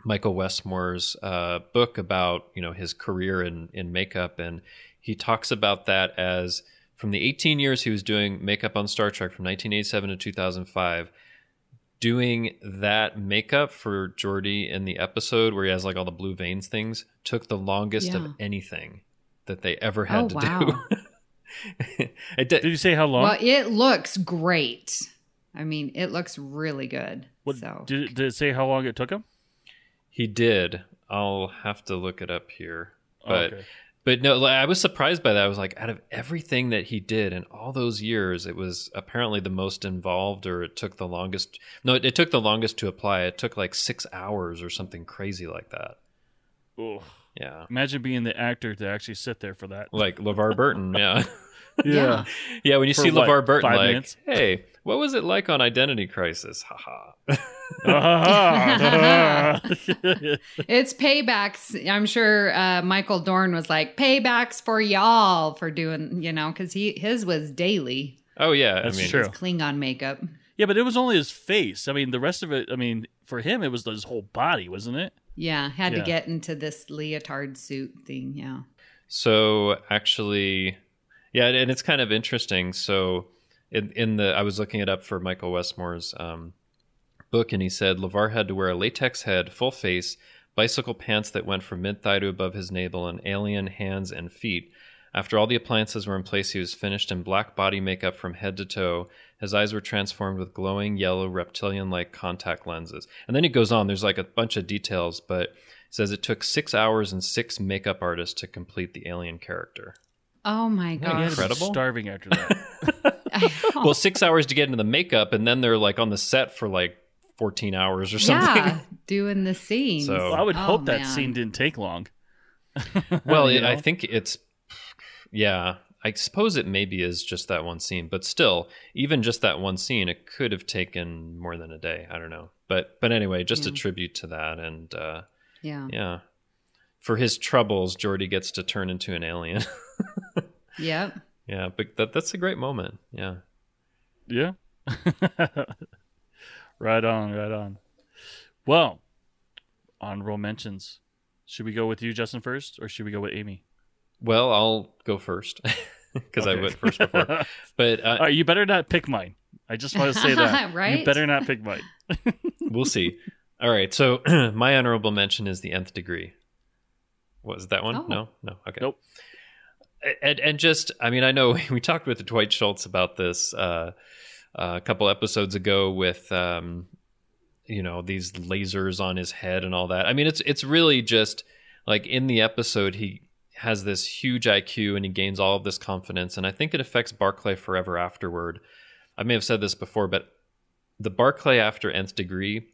E: Michael Westmore's book about, you know, his career in makeup, and he talks about that as from the 18 years he was doing makeup on Star Trek from 1987 to 2005, doing that makeup for Geordi in the episode where he has like all the blue veins things took the longest of anything that they ever had to do.
D: Did you say how long?
A: Well, it looks great. I mean, it looks really good.
D: Did it say how long it took him?
E: He did. I'll have to look it up here. But
D: Okay.
E: but no, I was surprised by that. I was like, out of everything that he did in all those years, it was apparently the most involved, or it took the longest. No, it took the longest to apply. It took like 6 hours or something crazy like that.
D: Ooh.
E: Yeah.
D: Imagine being the actor to actually sit there for that.
E: Like LeVar Burton, yeah.
A: Yeah.
E: Yeah, when you
D: For
E: see
D: what,
E: LeVar Burton,
D: 5
E: like,
D: minutes?
E: hey, what was it like on Identity Crisis? Haha.
A: It's paybacks. I'm sure Michael Dorn was like, paybacks for y'all for doing, you know, because his was daily.
E: Oh, yeah.
D: That's
E: I mean,
D: true.
A: His Klingon makeup.
D: Yeah, but it was only his face. I mean, the rest of it, I mean, for him, it was his whole body, wasn't it?
A: Yeah, had to
D: Yeah.
A: get into this leotard suit thing. Yeah.
E: So actually, yeah, and it's kind of interesting. So I was looking it up for Michael Westmore's book, and he said LeVar had to wear a latex head, full face, bicycle pants that went from mid-thigh to above his navel, and alien hands and feet. After all the appliances were in place, he was finished in black body makeup from head to toe. His eyes were transformed with glowing yellow reptilian-like contact lenses. And then it goes on. There's like a bunch of details, but it says it took 6 hours and 6 makeup artists to complete the alien character.
A: Oh my
D: He had
A: gosh.
D: to be
E: Incredible.
D: starving after that.
E: Well, 6 hours to get into the makeup, and then they're like on the set for like 14 hours or something.
A: Yeah, doing the scenes.
E: So-
D: Well, I would hope that
A: man.
D: scene didn't take long.
E: Well,
D: You know?
E: I think it's, yeah, I suppose it maybe is just that one scene, but still, even just that one scene, it could have taken more than a day. I don't know. But anyway, just a tribute to that. And
A: Yeah.
E: yeah, for his troubles, Geordi gets to turn into an alien.
A: Yep.
E: Yeah, but that's a great moment. Yeah.
D: Yeah. Right on. Well, honorable mentions. Should we go with you, Justin, first, or should we go with Amy?
E: Well, I'll go first because I
D: Okay.
E: went first before. But
D: All right, you better not pick mine. I just want to say that.
A: Right?
D: You better not pick mine.
E: we'll see. All right. So my honorable mention is the Nth Degree. Was that one?
A: Oh.
E: No. Okay.
D: Nope.
E: And just, I mean, I know we talked with Dwight Schultz about this a couple episodes ago with, these lasers on his head and all that. I mean, it's really just like in the episode, he has this huge IQ and he gains all of this confidence. And I think it affects Barclay forever afterward. I may have said this before, but the Barclay after Nth Degree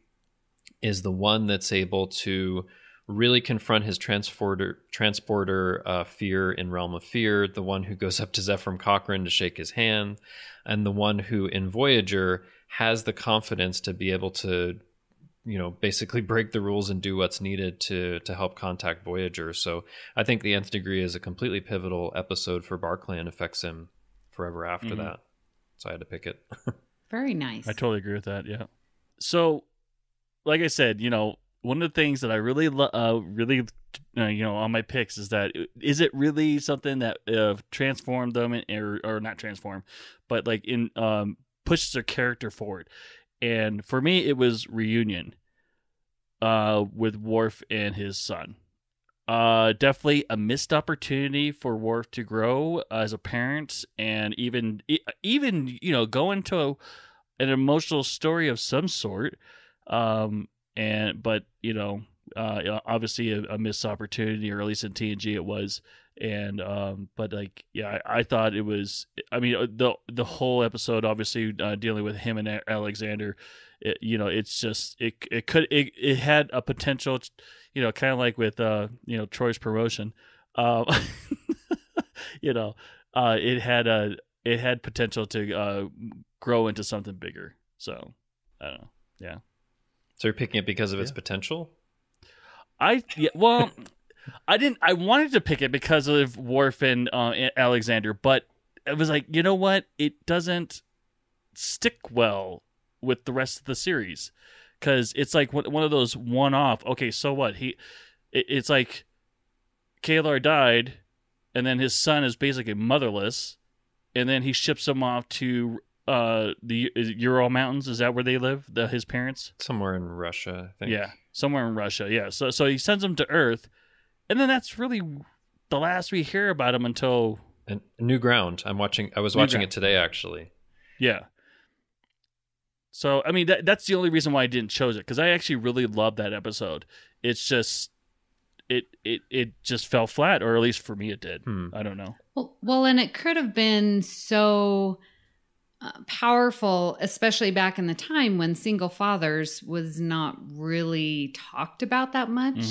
E: is the one that's able to really confront his transporter fear in Realm of Fear, the one who goes up to Zephram Cochrane to shake his hand, and the one who in Voyager has the confidence to be able to, basically break the rules and do what's needed to help contact Voyager. So I think the Nth Degree is a completely pivotal episode for Barclay and affects him forever after that. So I had to pick it.
A: Very nice.
D: I totally agree with that. Yeah. So, like I said, one of the things that I really, on my picks is that is it really something that transformed them or not transform, but like pushes their character forward. And for me, it was reunion with Worf and his son. Definitely a missed opportunity for Worf to grow as a parent, and even go into an emotional story of some sort. But obviously a missed opportunity, or at least in TNG it was. And but like, yeah, I thought it was. I mean, the whole episode, obviously dealing with him and Alexander. It's just it had a potential, kind of like with Troy's promotion. It had potential to grow into something bigger. So I don't know. Yeah.
E: So you're picking it because of its potential?
D: I wanted to pick it because of Worf and Alexander, but it was like, you know what? It doesn't stick well with the rest of the series, because it's like one of those one-off. Okay, so what? It's like Kalar died, and then his son is basically motherless, and then he ships him off to the Ural Mountains. Is that where they live? His parents?
E: Somewhere in Russia, I think.
D: Yeah, somewhere in Russia. Yeah. So he sends him to Earth, and then that's really the last we hear about him until
E: New Ground. I was watching it today, actually.
D: Yeah. So I mean, that's the only reason why I didn't choose it, because I actually really loved that episode. It's just it just fell flat, or at least for me it did. I don't know.
A: Well, and it could have been so powerful, especially back in the time when single fathers was not really talked about that much,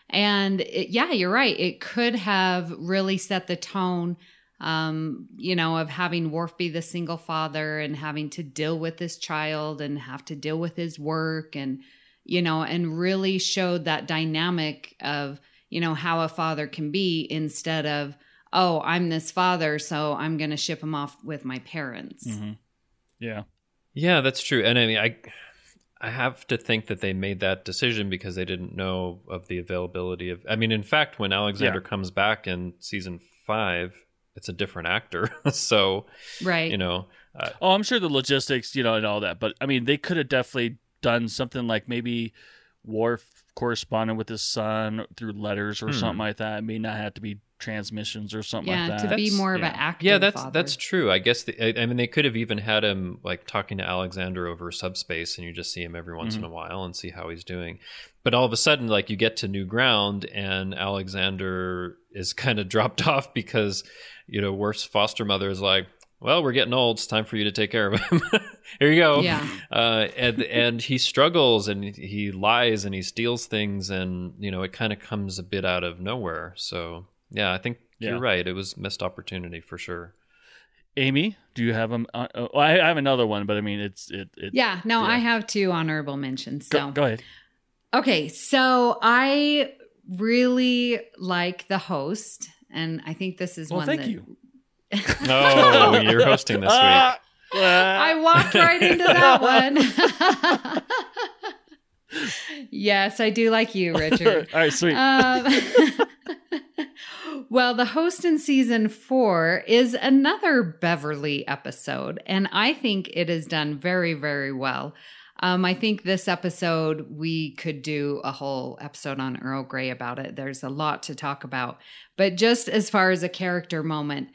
A: And you're right. It could have really set the tone, of having Worf be the single father and having to deal with this child and have to deal with his work, and really showed that dynamic of, how a father can be, instead of, oh, I'm this father, so I'm going to ship him off with my parents.
D: Mm-hmm. Yeah.
E: Yeah, that's true. And I mean, I have to think that they made that decision because they didn't know of the availability of, I mean, in fact, when Alexander comes back in season 5, it's a different actor. So,
A: right.
D: I'm sure the logistics, and all that, but I mean, they could have definitely done something like maybe Worf corresponding with his son through letters or something like that. It may not have to be transmissions or something like that.
A: To be more of an active father.
E: That's true. I guess they could have even had him like talking to Alexander over subspace, and you just see him every once in a while and see how he's doing. But all of a sudden, like, you get to New Ground and Alexander is kind of dropped off because, Worf's foster mother is like, well, we're getting old. It's time for you to take care of him. Here you go.
A: Yeah.
E: And he struggles and he lies and he steals things, and it kind of comes a bit out of nowhere. So yeah, I think you're right. It was missed opportunity for sure.
D: Amy, do you have I have another one, but I mean,
A: I have 2 honorable mentions. So
D: go ahead.
A: Okay, so I really like the host, and I think this is one.
D: Thank you.
E: Oh, you're hosting this week.
A: I walked right into that one. Yes, I do like you, Richard.
D: All right, sweet.
A: Well, the host in season 4 is another Beverly episode, and I think it is done very, very well. I think this episode, we could do a whole episode on Earl Grey about it. There's a lot to talk about. But just as far as a character moment,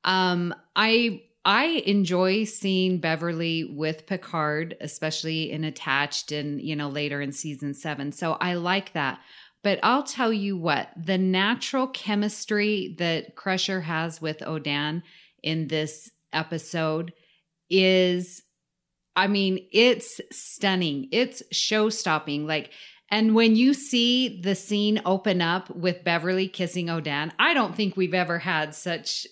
A: I enjoy seeing Beverly with Picard, especially in Attached and, later in season 7. So I like that. But I'll tell you what, the natural chemistry that Crusher has with Odan in this episode is, it's stunning. It's show-stopping. And when you see the scene open up with Beverly kissing Odan, I don't think we've ever had such,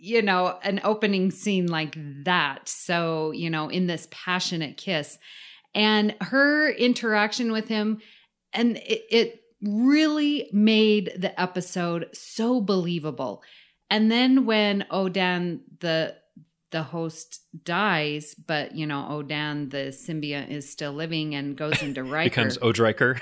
A: an opening scene like that. So, in this passionate kiss. And her interaction with him, and it really made the episode so believable. And then when Odan, the the host dies, but Odan, the symbiont, is still living and goes into Riker.
E: Becomes Odriker.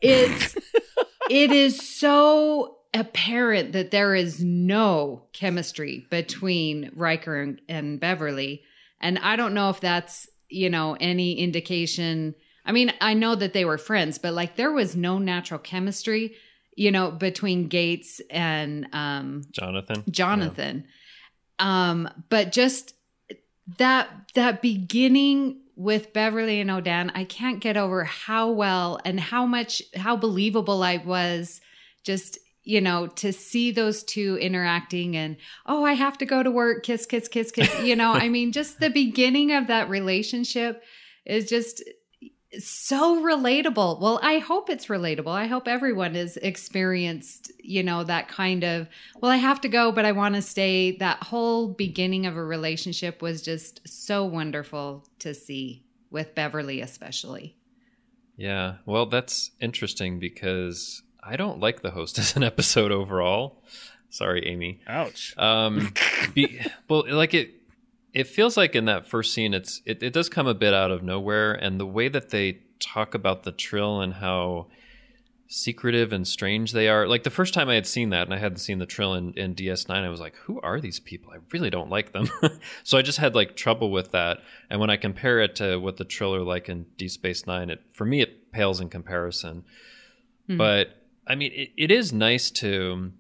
A: It is so apparent that there is no chemistry between Riker and Beverly. And I don't know if that's, any indication. I mean, I know that they were friends, but like there was no natural chemistry, between Gates and Jonathan. Yeah. But just that beginning with Beverly and Odan, I can't get over how well and how believable I was just, to see those two interacting and, oh, I have to go to work, kiss, kiss, kiss, kiss. I mean, just the beginning of that relationship is just so relatable. Well, I hope it's relatable. I hope everyone has experienced, that kind of, well, I have to go, but I want to stay. That whole beginning of a relationship was just so wonderful to see with Beverly, especially.
E: Yeah. Well, that's interesting because I don't like the host as an episode overall. Sorry, Amy.
D: Ouch.
E: It feels like in that first scene, it does come a bit out of nowhere, and the way that they talk about the Trill and how secretive and strange they are. Like the first time I had seen that, and I hadn't seen the Trill in DS9, I was like, who are these people? I really don't like them. So I just had like trouble with that. And when I compare it to what the Trill are like in Deep Space Nine, for me it pales in comparison. But I mean, it is nice to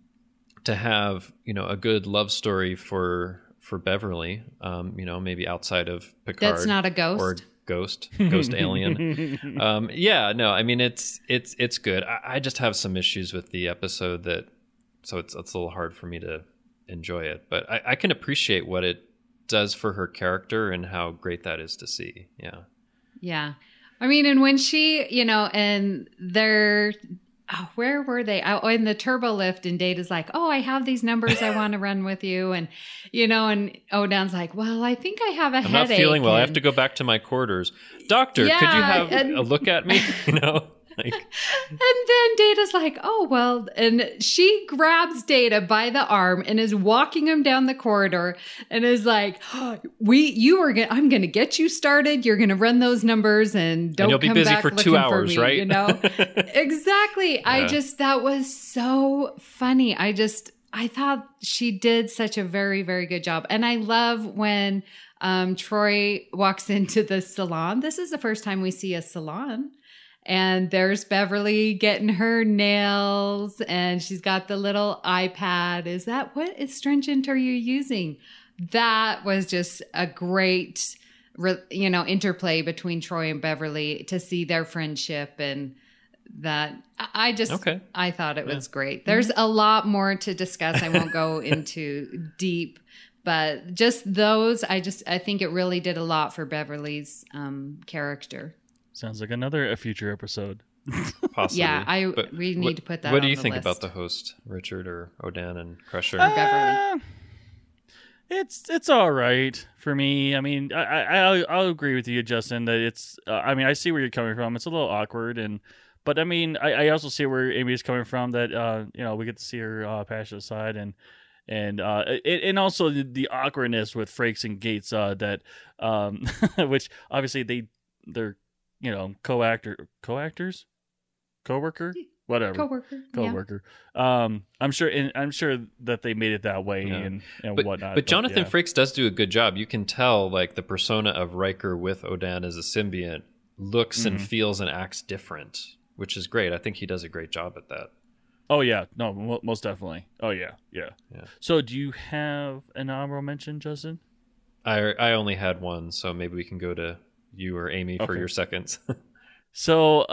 E: have a good love story for Beverly, maybe outside of Picard.
A: That's not a ghost.
E: Or ghost alien. Yeah, no, I mean, it's good. I just have some issues with the episode so it's a little hard for me to enjoy it. But I can appreciate what it does for her character and how great that is to see. Yeah.
A: Yeah. I mean, and when she, and they're... Oh, where were they? Oh, in the turbo lift, and Data's like, oh, I have these numbers I want to run with you. And, and Odan's like, well, I think I have a headache.
E: I'm not feeling well. I have to go back to my quarters. Doctor, could you have a look at me? And
A: then Data's like, oh, well, and she grabs Data by the arm and is walking him down the corridor and is like, I'm going to get you started. You're going to run those numbers and don't
E: you'll
A: come
E: be busy
A: back
E: for 2 hours,
A: me,
E: right?
A: Exactly. Yeah. That was so funny. I thought she did such a very, very good job. And I love when Troy walks into the salon. This is the first time we see a salon. And there's Beverly getting her nails, and she's got the little iPad. What astringent are you using? That was just a great, interplay between Troy and Beverly to see their friendship, and that I thought it was great. There's a lot more to discuss. I won't go into deep, but just those, I think it really did a lot for Beverly's character.
D: Sounds like a future episode.
E: Possibly.
A: Yeah, we need to put that on the list.
E: What do you think about the host, Richard or Odan and Crusher?
A: Or Beverly?
D: It's all right for me. I mean, I'll agree with you, Justin, that it's... I mean, I see where you're coming from. It's a little awkward, but I mean, I also see where Amy's coming from, that, we get to see her passionate side, and also the awkwardness with Frakes and Gates, that which obviously they're co-actors, co-worker, whatever, co-worker. Yeah. I'm sure that they made it that way, and whatnot.
E: But Jonathan Frakes does do a good job. You can tell like the persona of Riker with Odan as a symbiont looks and feels and acts different, which is great. I think he does a great job at that.
D: Oh yeah, no, most definitely. Oh yeah. So do you have an honorable mention, Justin?
E: I only had one, so maybe we can go to you or Amy for your seconds.
D: So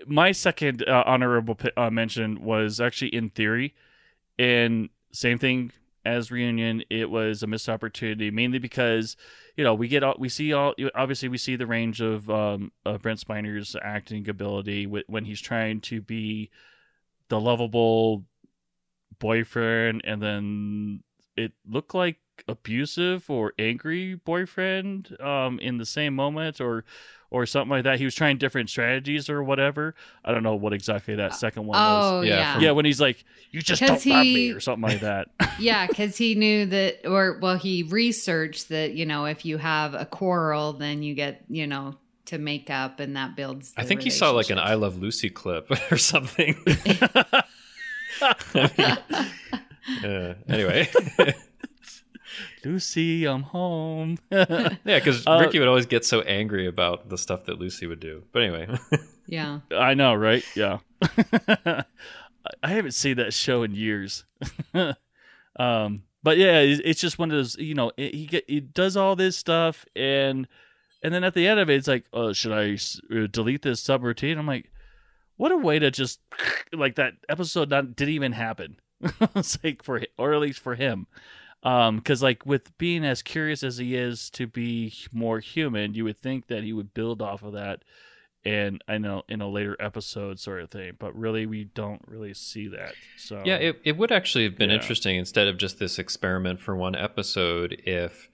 D: my second honorable mention was actually In Theory, and same thing as Reunion. It was a missed opportunity, mainly because we see the range of Brent Spiner's acting ability when he's trying to be the lovable boyfriend, and then it looked like abusive or angry boyfriend in the same moment or something like that. He was trying different strategies or whatever. I don't know what exactly that second one was.
A: Oh, yeah.
D: Yeah, when he's like, you just don't love me or something like that.
A: Yeah, because he knew that, he researched that, if you have a quarrel, then you get, to make up, and that builds the
E: I think he saw like an I Love Lucy clip or something. Anyway.
D: Lucy, I'm home.
E: Yeah, because Ricky would always get so angry about the stuff that Lucy would do. But anyway.
A: Yeah.
D: I know, right? Yeah. I haven't seen that show in years. But yeah, it's just one of those, he does all this stuff, and then at the end of it, it's like, oh, should I delete this subroutine? I'm like, what a way to just, like, that episode didn't even happen. It's like, or at least for him. Because like with being as curious as he is to be more human, you would think that he would build off of that, and I know in a later episode sort of thing, but really we don't really see that. So
E: yeah, it would actually have been interesting instead of just this experiment for one episode if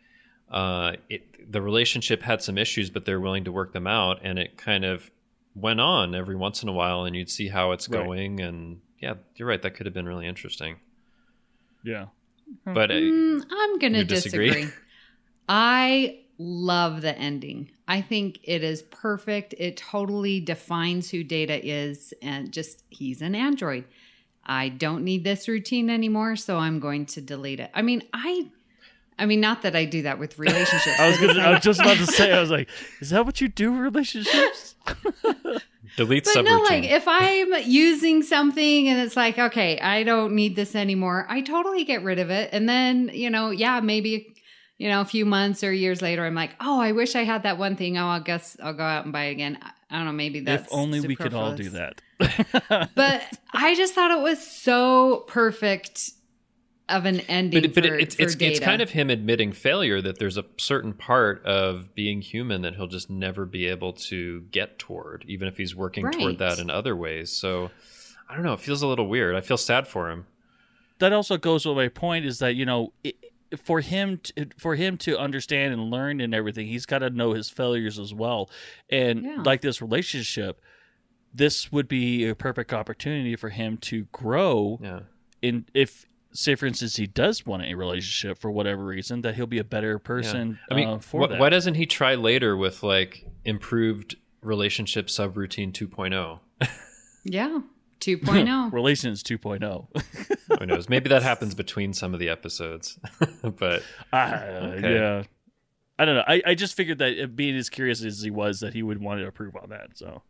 E: the relationship had some issues, but they're willing to work them out, and it kind of went on every once in a while, and you'd see how it's going, and yeah, you're right, that could have been really interesting.
D: Yeah.
E: But
A: I'm going to disagree. I love the ending. I think it is perfect. It totally defines who Data is, and just he's an android. I don't need this routine anymore, so I'm going to delete it. I mean, not that I do that with relationships.
D: I was just about to say, I was like, is that what you do with relationships?
E: Delete
A: but
E: subroutine.
A: No, like if I'm using something and it's like, okay, I don't need this anymore, I totally get rid of it. And then, maybe, a few months or years later, I'm like, oh, I wish I had that one thing. Oh, I guess I'll go out and buy it again. I don't know, maybe that's
D: if only we could all do that.
A: But I just thought it was so perfect of an ending. But
E: it's kind of him admitting failure, that there's a certain part of being human that he'll just never be able to get toward, even if he's working toward that in other ways. So I don't know, it feels a little weird. I feel sad for him.
D: That also goes with my point is that, for him to understand and learn and everything, he's got to know his failures as well. And like this relationship, this would be a perfect opportunity for him to grow. Yeah. Say, for instance, he does want a relationship for whatever reason, that he'll be a better person.
E: Yeah. I mean,
D: that.
E: Why doesn't he try later with like improved relationship subroutine 2.0?
A: Yeah, 2.0.
D: Relations 2.0.
E: Who knows? Maybe that happens between some of the episodes. But okay.
D: Yeah, I don't know. I just figured that being as curious as he was, that he would want to improve on that. So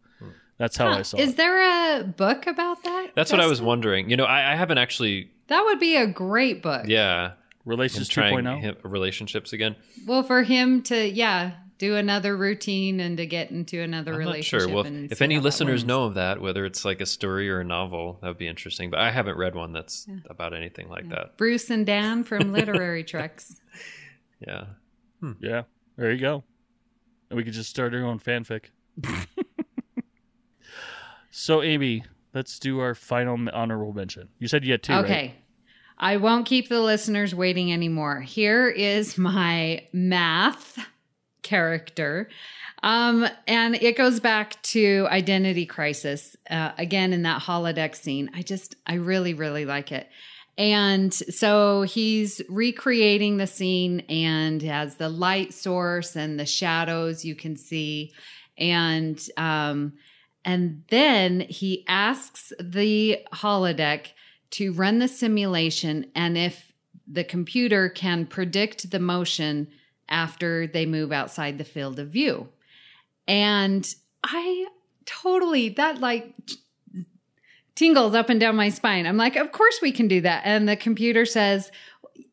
D: that's how I saw it.
A: Is there a book about that?
E: That's what I was wondering. I haven't actually.
A: That would be a great book.
E: Yeah.
D: Relations 2.0?
E: Relationships again.
A: Well, for him to, do another routine and to get into another relationship.
E: Not sure. Well, if any listeners know of that, whether it's like a story or a novel, that would be interesting. But I haven't read one that's about anything like that.
A: Bruce and Dan from Literary Treks.
E: Yeah.
D: Yeah. There you go. And we could just start our own fanfic. So, Amy, let's do our final honorable mention. You said you had two,
A: okay.
D: Right?
A: I won't keep the listeners waiting anymore. Here is my math character. And it goes back to Identity Crisis. Again, in that holodeck scene. I really, really like it. And so he's recreating the scene and has the light source and the shadows you can see. And then he asks the holodeck to run the simulation, and if the computer can predict the motion after they move outside the field of view. And that like tingles up and down my spine. I'm like, of course we can do that. And the computer says,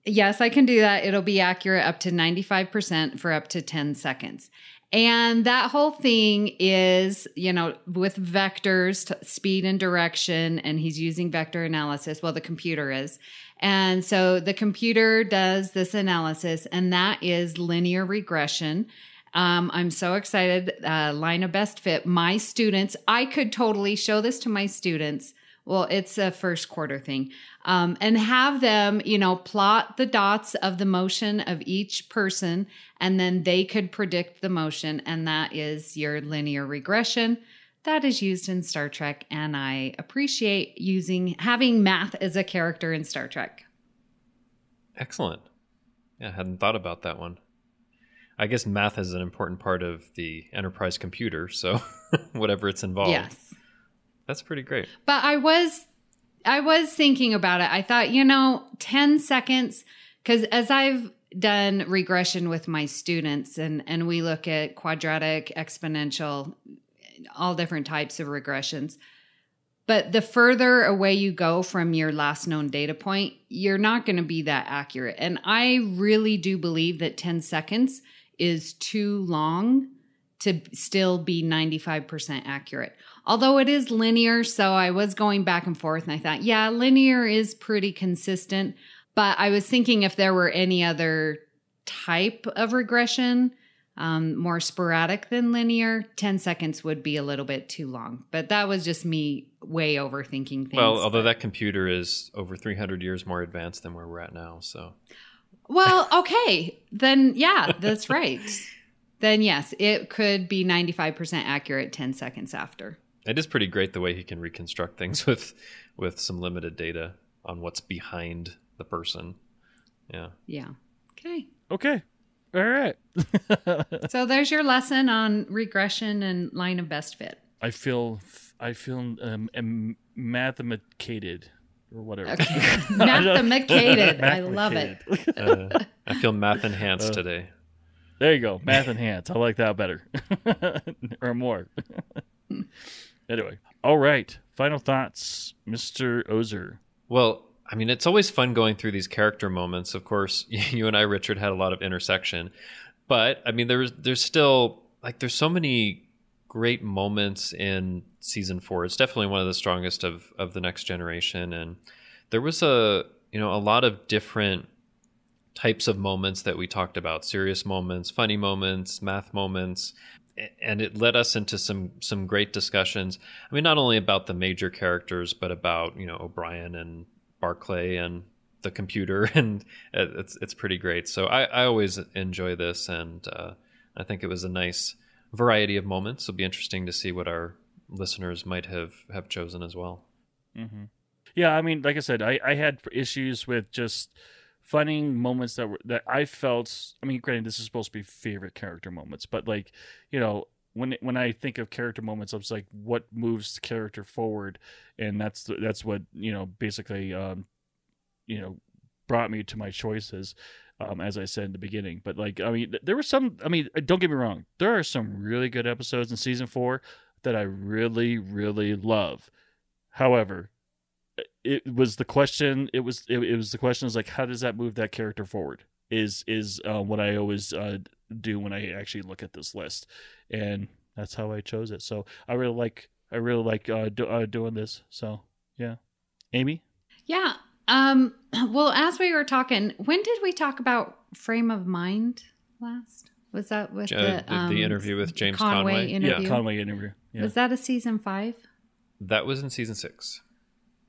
A: yes, I can do that. It'll be accurate up to 95% for up to 10 seconds. And that whole thing is, with vectors, speed and direction, and he's using vector analysis. Well, the computer is. And so the computer does this analysis, and that is linear regression. I'm so excited. Line of best fit. My students, I could totally show this to my students Well, it's a first quarter thing. And have them, plot the dots of the motion of each person, and then they could predict the motion. And that is your linear regression that is used in Star Trek. And I appreciate having math as a character in Star Trek.
E: Excellent. Yeah, I hadn't thought about that one. I guess math is an important part of the Enterprise computer, so whatever it's involved.
A: Yes.
E: That's pretty great.
A: But I was thinking about it. I thought, 10 seconds, because as I've done regression with my students and we look at quadratic, exponential, all different types of regressions. But the further away you go from your last known data point, you're not going to be that accurate. And I really do believe that 10 seconds is too long to still be 95% accurate. Although it is linear, so I was going back and forth and I thought, yeah, linear is pretty consistent. But I was thinking if there were any other type of regression, more sporadic than linear, 10 seconds would be a little bit too long. But that was just me way overthinking things.
E: Well, although that computer is over 300 years more advanced than where we're at now, so.
A: Well, okay. Then, yeah, that's right. Then, yes, it could be 95% accurate 10 seconds after.
E: It is pretty great the way he can reconstruct things with some limited data on what's behind the person. Yeah.
A: Yeah. Okay.
D: Okay. All right.
A: So there's your lesson on regression and line of best fit.
D: I feel mathemacated or whatever.
A: Okay. Mathemacated. I love it.
E: I feel math enhanced today.
D: There you go. Math enhanced. I like that better. Or more. Anyway. All right. Final thoughts, Mr. Ozer.
E: Well, I mean, it's always fun going through these character moments. Of course, you and I, Richard, had a lot of intersection. But, I mean, there's still, there's so many great moments in season 4. It's definitely one of the strongest of the Next Generation. And there was a lot of different types of moments that we talked about. Serious moments, funny moments, math moments. And it led us into some great discussions. I mean, not only about the major characters, but about, O'Brien and Barclay and the computer, and it's pretty great. So I always enjoy this, and I think it was a nice variety of moments. It'll be interesting to see what our listeners might have chosen as well.
D: Mm-hmm. Yeah, I mean, like I said, I had issues with just finding moments that I felt. I mean, granted, this is supposed to be favorite character moments, but when I think of character moments, I was like, what moves the character forward, and that's what basically brought me to my choices, as I said in the beginning. But there were some. I mean, don't get me wrong, there are some really good episodes in season 4 that I really, really love. However, it was the question. It was the question is how does that move that character forward? Is what I always do when I actually look at this list, and that's how I chose it. So I really like doing this. So yeah, Amy.
A: Yeah. Well, as we were talking, when did we talk about frame of mind last? Was that with the
E: interview with James
A: Conway interview?
D: Yeah, Conway interview. Yeah.
A: Was that a season 5?
E: That was in season 6.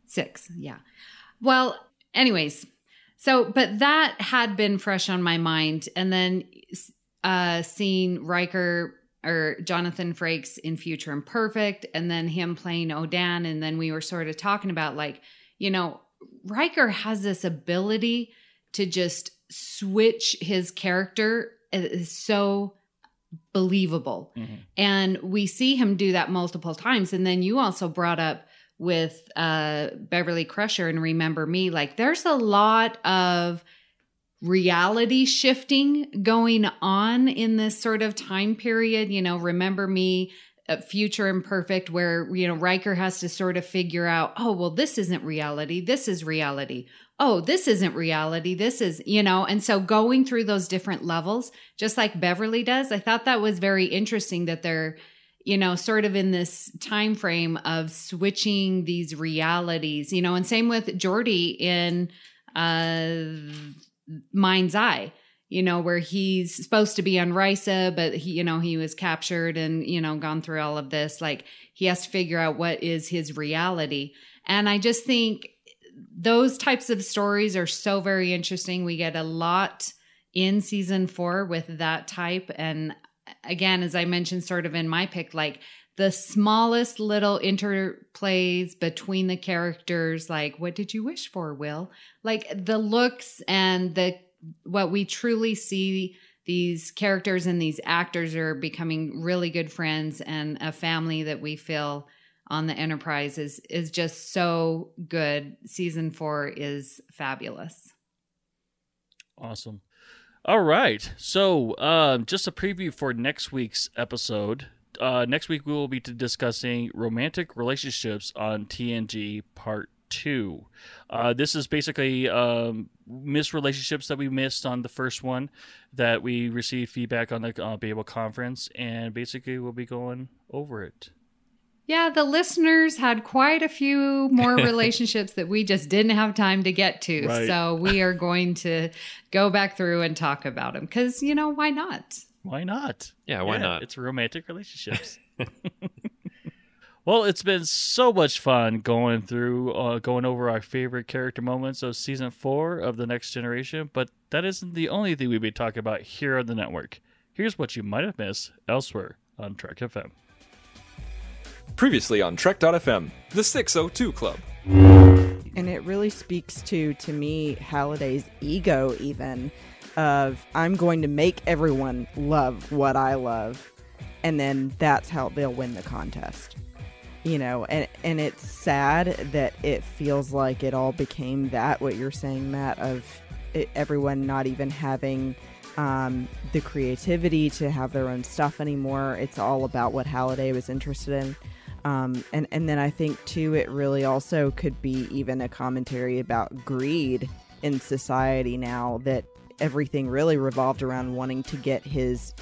A: 6, yeah. Well, anyways, but that had been fresh on my mind, and then seeing Riker or Jonathan Frakes in Future Imperfect, and then him playing Odan, and then we were sort of talking about Riker has this ability to just switch his character. It is so believable. Mm-hmm. And we see him do that multiple times. And then you also brought up with Beverly Crusher and Remember Me, there's a lot of reality shifting going on in this sort of time period. Remember Me, Future Imperfect, where Riker has to sort of figure out, oh, well, this isn't reality, this is reality. Oh, this isn't reality, this is, and so going through those different levels, just like Beverly does. I thought that was very interesting that they're sort of in this time frame of switching these realities, and same with Geordi in Mind's Eye. Where he's supposed to be on Risa, but he was captured and, gone through all of this. He has to figure out what is his reality. And I just think those types of stories are so very interesting. We get a lot in season 4 with that type. And again, as I mentioned sort of in my pick, like the smallest little interplays between the characters, like what did you wish for, Will? Like the looks and what we truly see, these characters and these actors are becoming really good friends, and a family that we feel on the Enterprise is just so good. Season 4 is fabulous.
D: Awesome. All right. So just a preview for next week's episode. Next week we will be discussing romantic relationships on TNG Part 2. This is basically missed relationships that we missed on the first one that we received feedback on the Babel conference, and basically we'll be going over it.
A: Yeah, the listeners had quite a few more relationships that we just didn't have time to get to.
D: Right.
A: So we are going to go back through and talk about them because, why not?
D: Why not?
E: Yeah, why not?
D: It's romantic relationships. Well, it's been so much fun going over our favorite character moments of Season 4 of The Next Generation, but that isn't the only thing we'll be talking about here on the network. Here's what you might have missed elsewhere on Trek.fm.
C: Previously on Trek.fm, the 602 Club.
F: And it really speaks to me, Halliday's ego even, of I'm going to make everyone love what I love, and then that's how they'll win the contest. And it's sad that it feels like it all became that, what you're saying, Matt, of everyone not even having the creativity to have their own stuff anymore. It's all about what Halliday was interested in. And then I think, too, it really also could be even a commentary about greed in society now, that everything really revolved around wanting to get his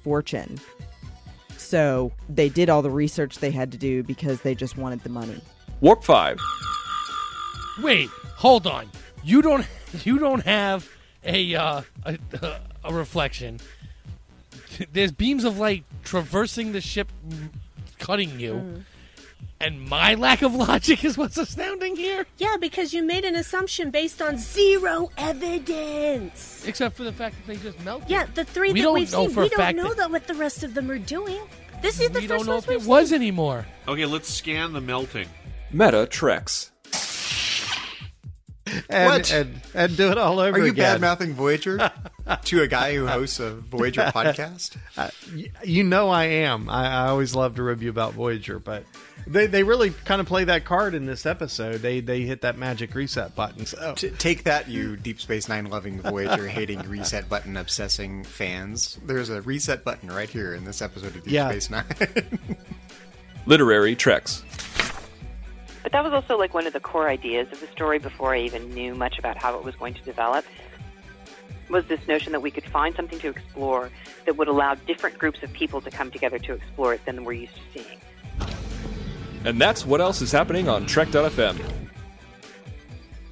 F: fortune. So they did all the research they had to do because they just wanted the money.
C: Warp 5.
G: Wait, hold on. You don't have a reflection. There's beams of light traversing the ship, cutting you. And my lack of logic is what's astounding here?
H: Yeah, because you made an assumption based on zero evidence.
G: Except for the fact that they just melted.
H: Yeah, the three
G: we
H: that
G: don't
H: we've
G: know
H: seen,
G: for a
H: we don't
G: fact
H: know that what the rest of them are doing. This is the
G: we
H: first
G: don't know
H: ones
G: if
H: we've
G: it
H: seen.
G: was anymore.
I: Okay, let's scan the melting.
C: Meta Treks.
J: And do it all over
K: again. Are you bad-mouthing Voyager to a guy who hosts a Voyager podcast?
J: I am. I always love to review about Voyager, but they really kind of play that card in this episode. They hit that magic reset button. So.
K: Take that, you Deep Space Nine loving Voyager hating reset button obsessing fans. There's a reset button right here in this episode of Deep Space Nine.
C: Literary Treks.
B: But that was also like one of the core ideas of the story before I even knew much about how it was going to develop, was this notion that we could find something to explore that would allow different groups of people to come together to explore it than we're used to seeing.
C: And that's what else is happening on Trek.fm.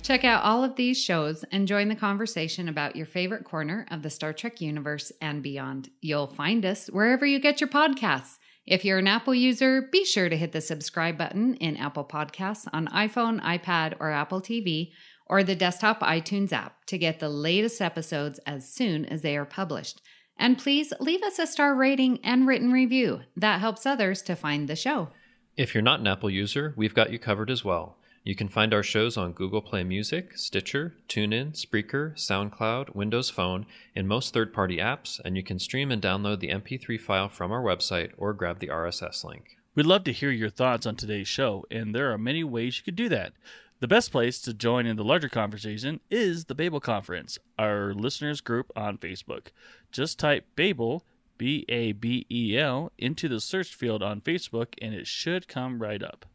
A: Check out all of these shows and join the conversation about your favorite corner of the Star Trek universe and beyond. You'll find us wherever you get your podcasts. If you're an Apple user, be sure to hit the subscribe button in Apple Podcasts on iPhone, iPad, or Apple TV, or the desktop iTunes app to get the latest episodes as soon as they are published. And please leave us a star rating and written review. That helps others to find the show.
E: If you're not an Apple user, we've got you covered as well. You can find our shows on Google Play Music, Stitcher, TuneIn, Spreaker, SoundCloud, Windows Phone, and most third-party apps, and you can stream and download the MP3 file from our website or grab the RSS link.
D: We'd love to hear your thoughts on today's show, and there are many ways you could do that. The best place to join in the larger conversation is the Babel Conference, our listeners group on Facebook. Just type Babel, Babel, into the search field on Facebook, and it should come right up.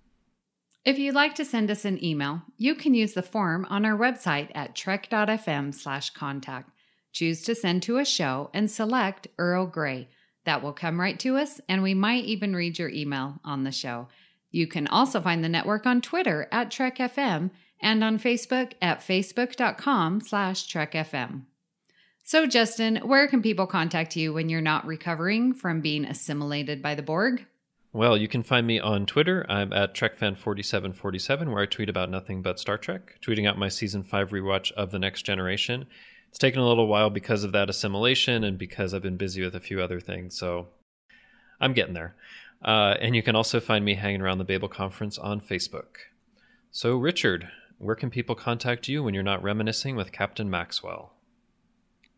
A: If you'd like to send us an email, you can use the form on our website at trek.fm/contact. Choose to send to a show and select Earl Grey. That will come right to us, and we might even read your email on the show. You can also find the network on Twitter at Trek.fm and on Facebook at facebook.com/TrekFM. So, Justin, where can people contact you when you're not recovering from being assimilated by the Borg?
E: Well, you can find me on Twitter. I'm at TrekFan4747, where I tweet about nothing but Star Trek, tweeting out my Season 5 rewatch of The Next Generation. It's taken a little while because of that assimilation and because I've been busy with a few other things, so I'm getting there. And you can also find me hanging around the Babel Conference on Facebook. So, Richard, where can people contact you when you're not reminiscing with Captain Maxwell?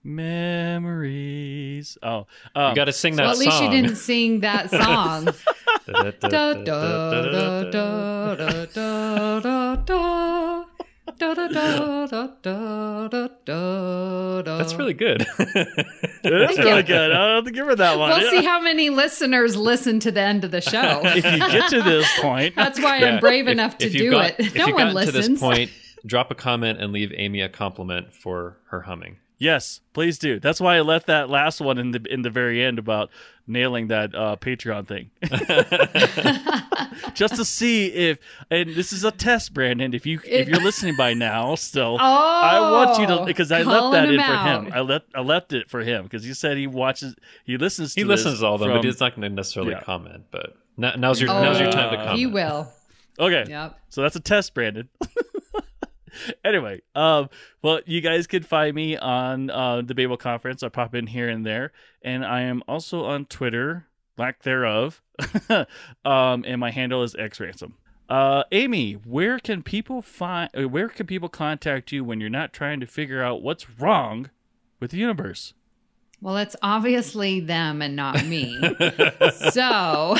D: Memories. Oh,
E: you got to sing that
A: song. Well, at least
E: song.
A: you didn't sing that song. Da, da, da, da, da, da, da, da. Da, da, da, da, da, da, da.
E: That's really good.
D: That's really good. I'll have to give her that one.
A: We'll see how many listeners listen to the end of the show.
D: If you get to this point.
A: That's why I'm brave enough to do it. No one listens.
E: To this point, drop a comment and leave Amy a compliment for her humming.
D: Yes, please do. That's why I left that last one in the very end about nailing that Patreon thing. Just to see if, and this is a test, Brandon, if you're listening by now still, I want you to, because I left that in for him. I left it for him because he said he listens
E: to all of them, but he's not going to necessarily comment. But now's your time to comment.
A: He will.
D: Okay.
A: Yep.
D: So that's a test, Brandon. Anyway, well, you guys can find me on the Babel Conference. I pop in here and there, and I am also on Twitter, lack thereof, and my handle is xransom. Amy, where can people contact you when you're not trying to figure out what's wrong with the universe?
A: Well, it's obviously them and not me. So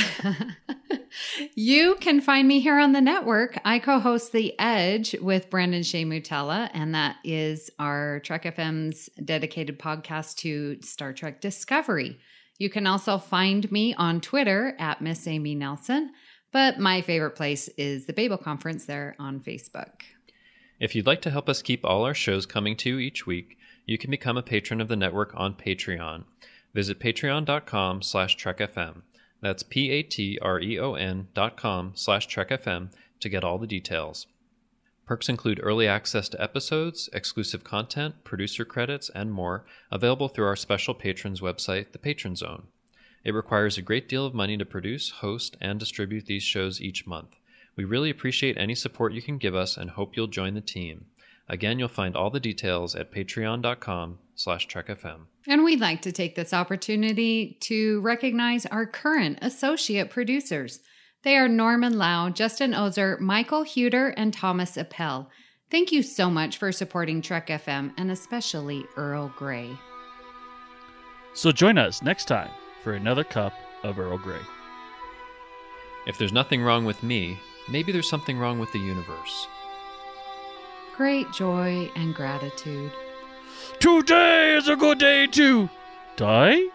A: you can find me here on the network. I co-host The Edge with Brandon Shea Mutella, and that is our Trek.fm's dedicated podcast to Star Trek Discovery. You can also find me on Twitter at Miss Amy Nelson, but my favorite place is the Babel Conference there on Facebook.
E: If you'd like to help us keep all our shows coming to you each week, you can become a patron of the network on Patreon. Visit patreon.com/TrekFM. That's patreon.com/TrekFM to get all the details. Perks include early access to episodes, exclusive content, producer credits, and more, available through our special patrons website, the Patron Zone. It requires a great deal of money to produce, host, and distribute these shows each month. We really appreciate any support you can give us and hope you'll join the team. Again, you'll find all the details at patreon.com/TrekFM.
A: And we'd like to take this opportunity to recognize our current associate producers. They are Norman Lau, Justin Ozer, Michael Huter, and Thomas Appel. Thank you so much for supporting Trek FM, and especially Earl Grey.
D: So join us next time for another cup of Earl Grey.
E: If there's nothing wrong with me, maybe there's something wrong with the universe.
A: Great joy and gratitude.
D: Today is a good day to die?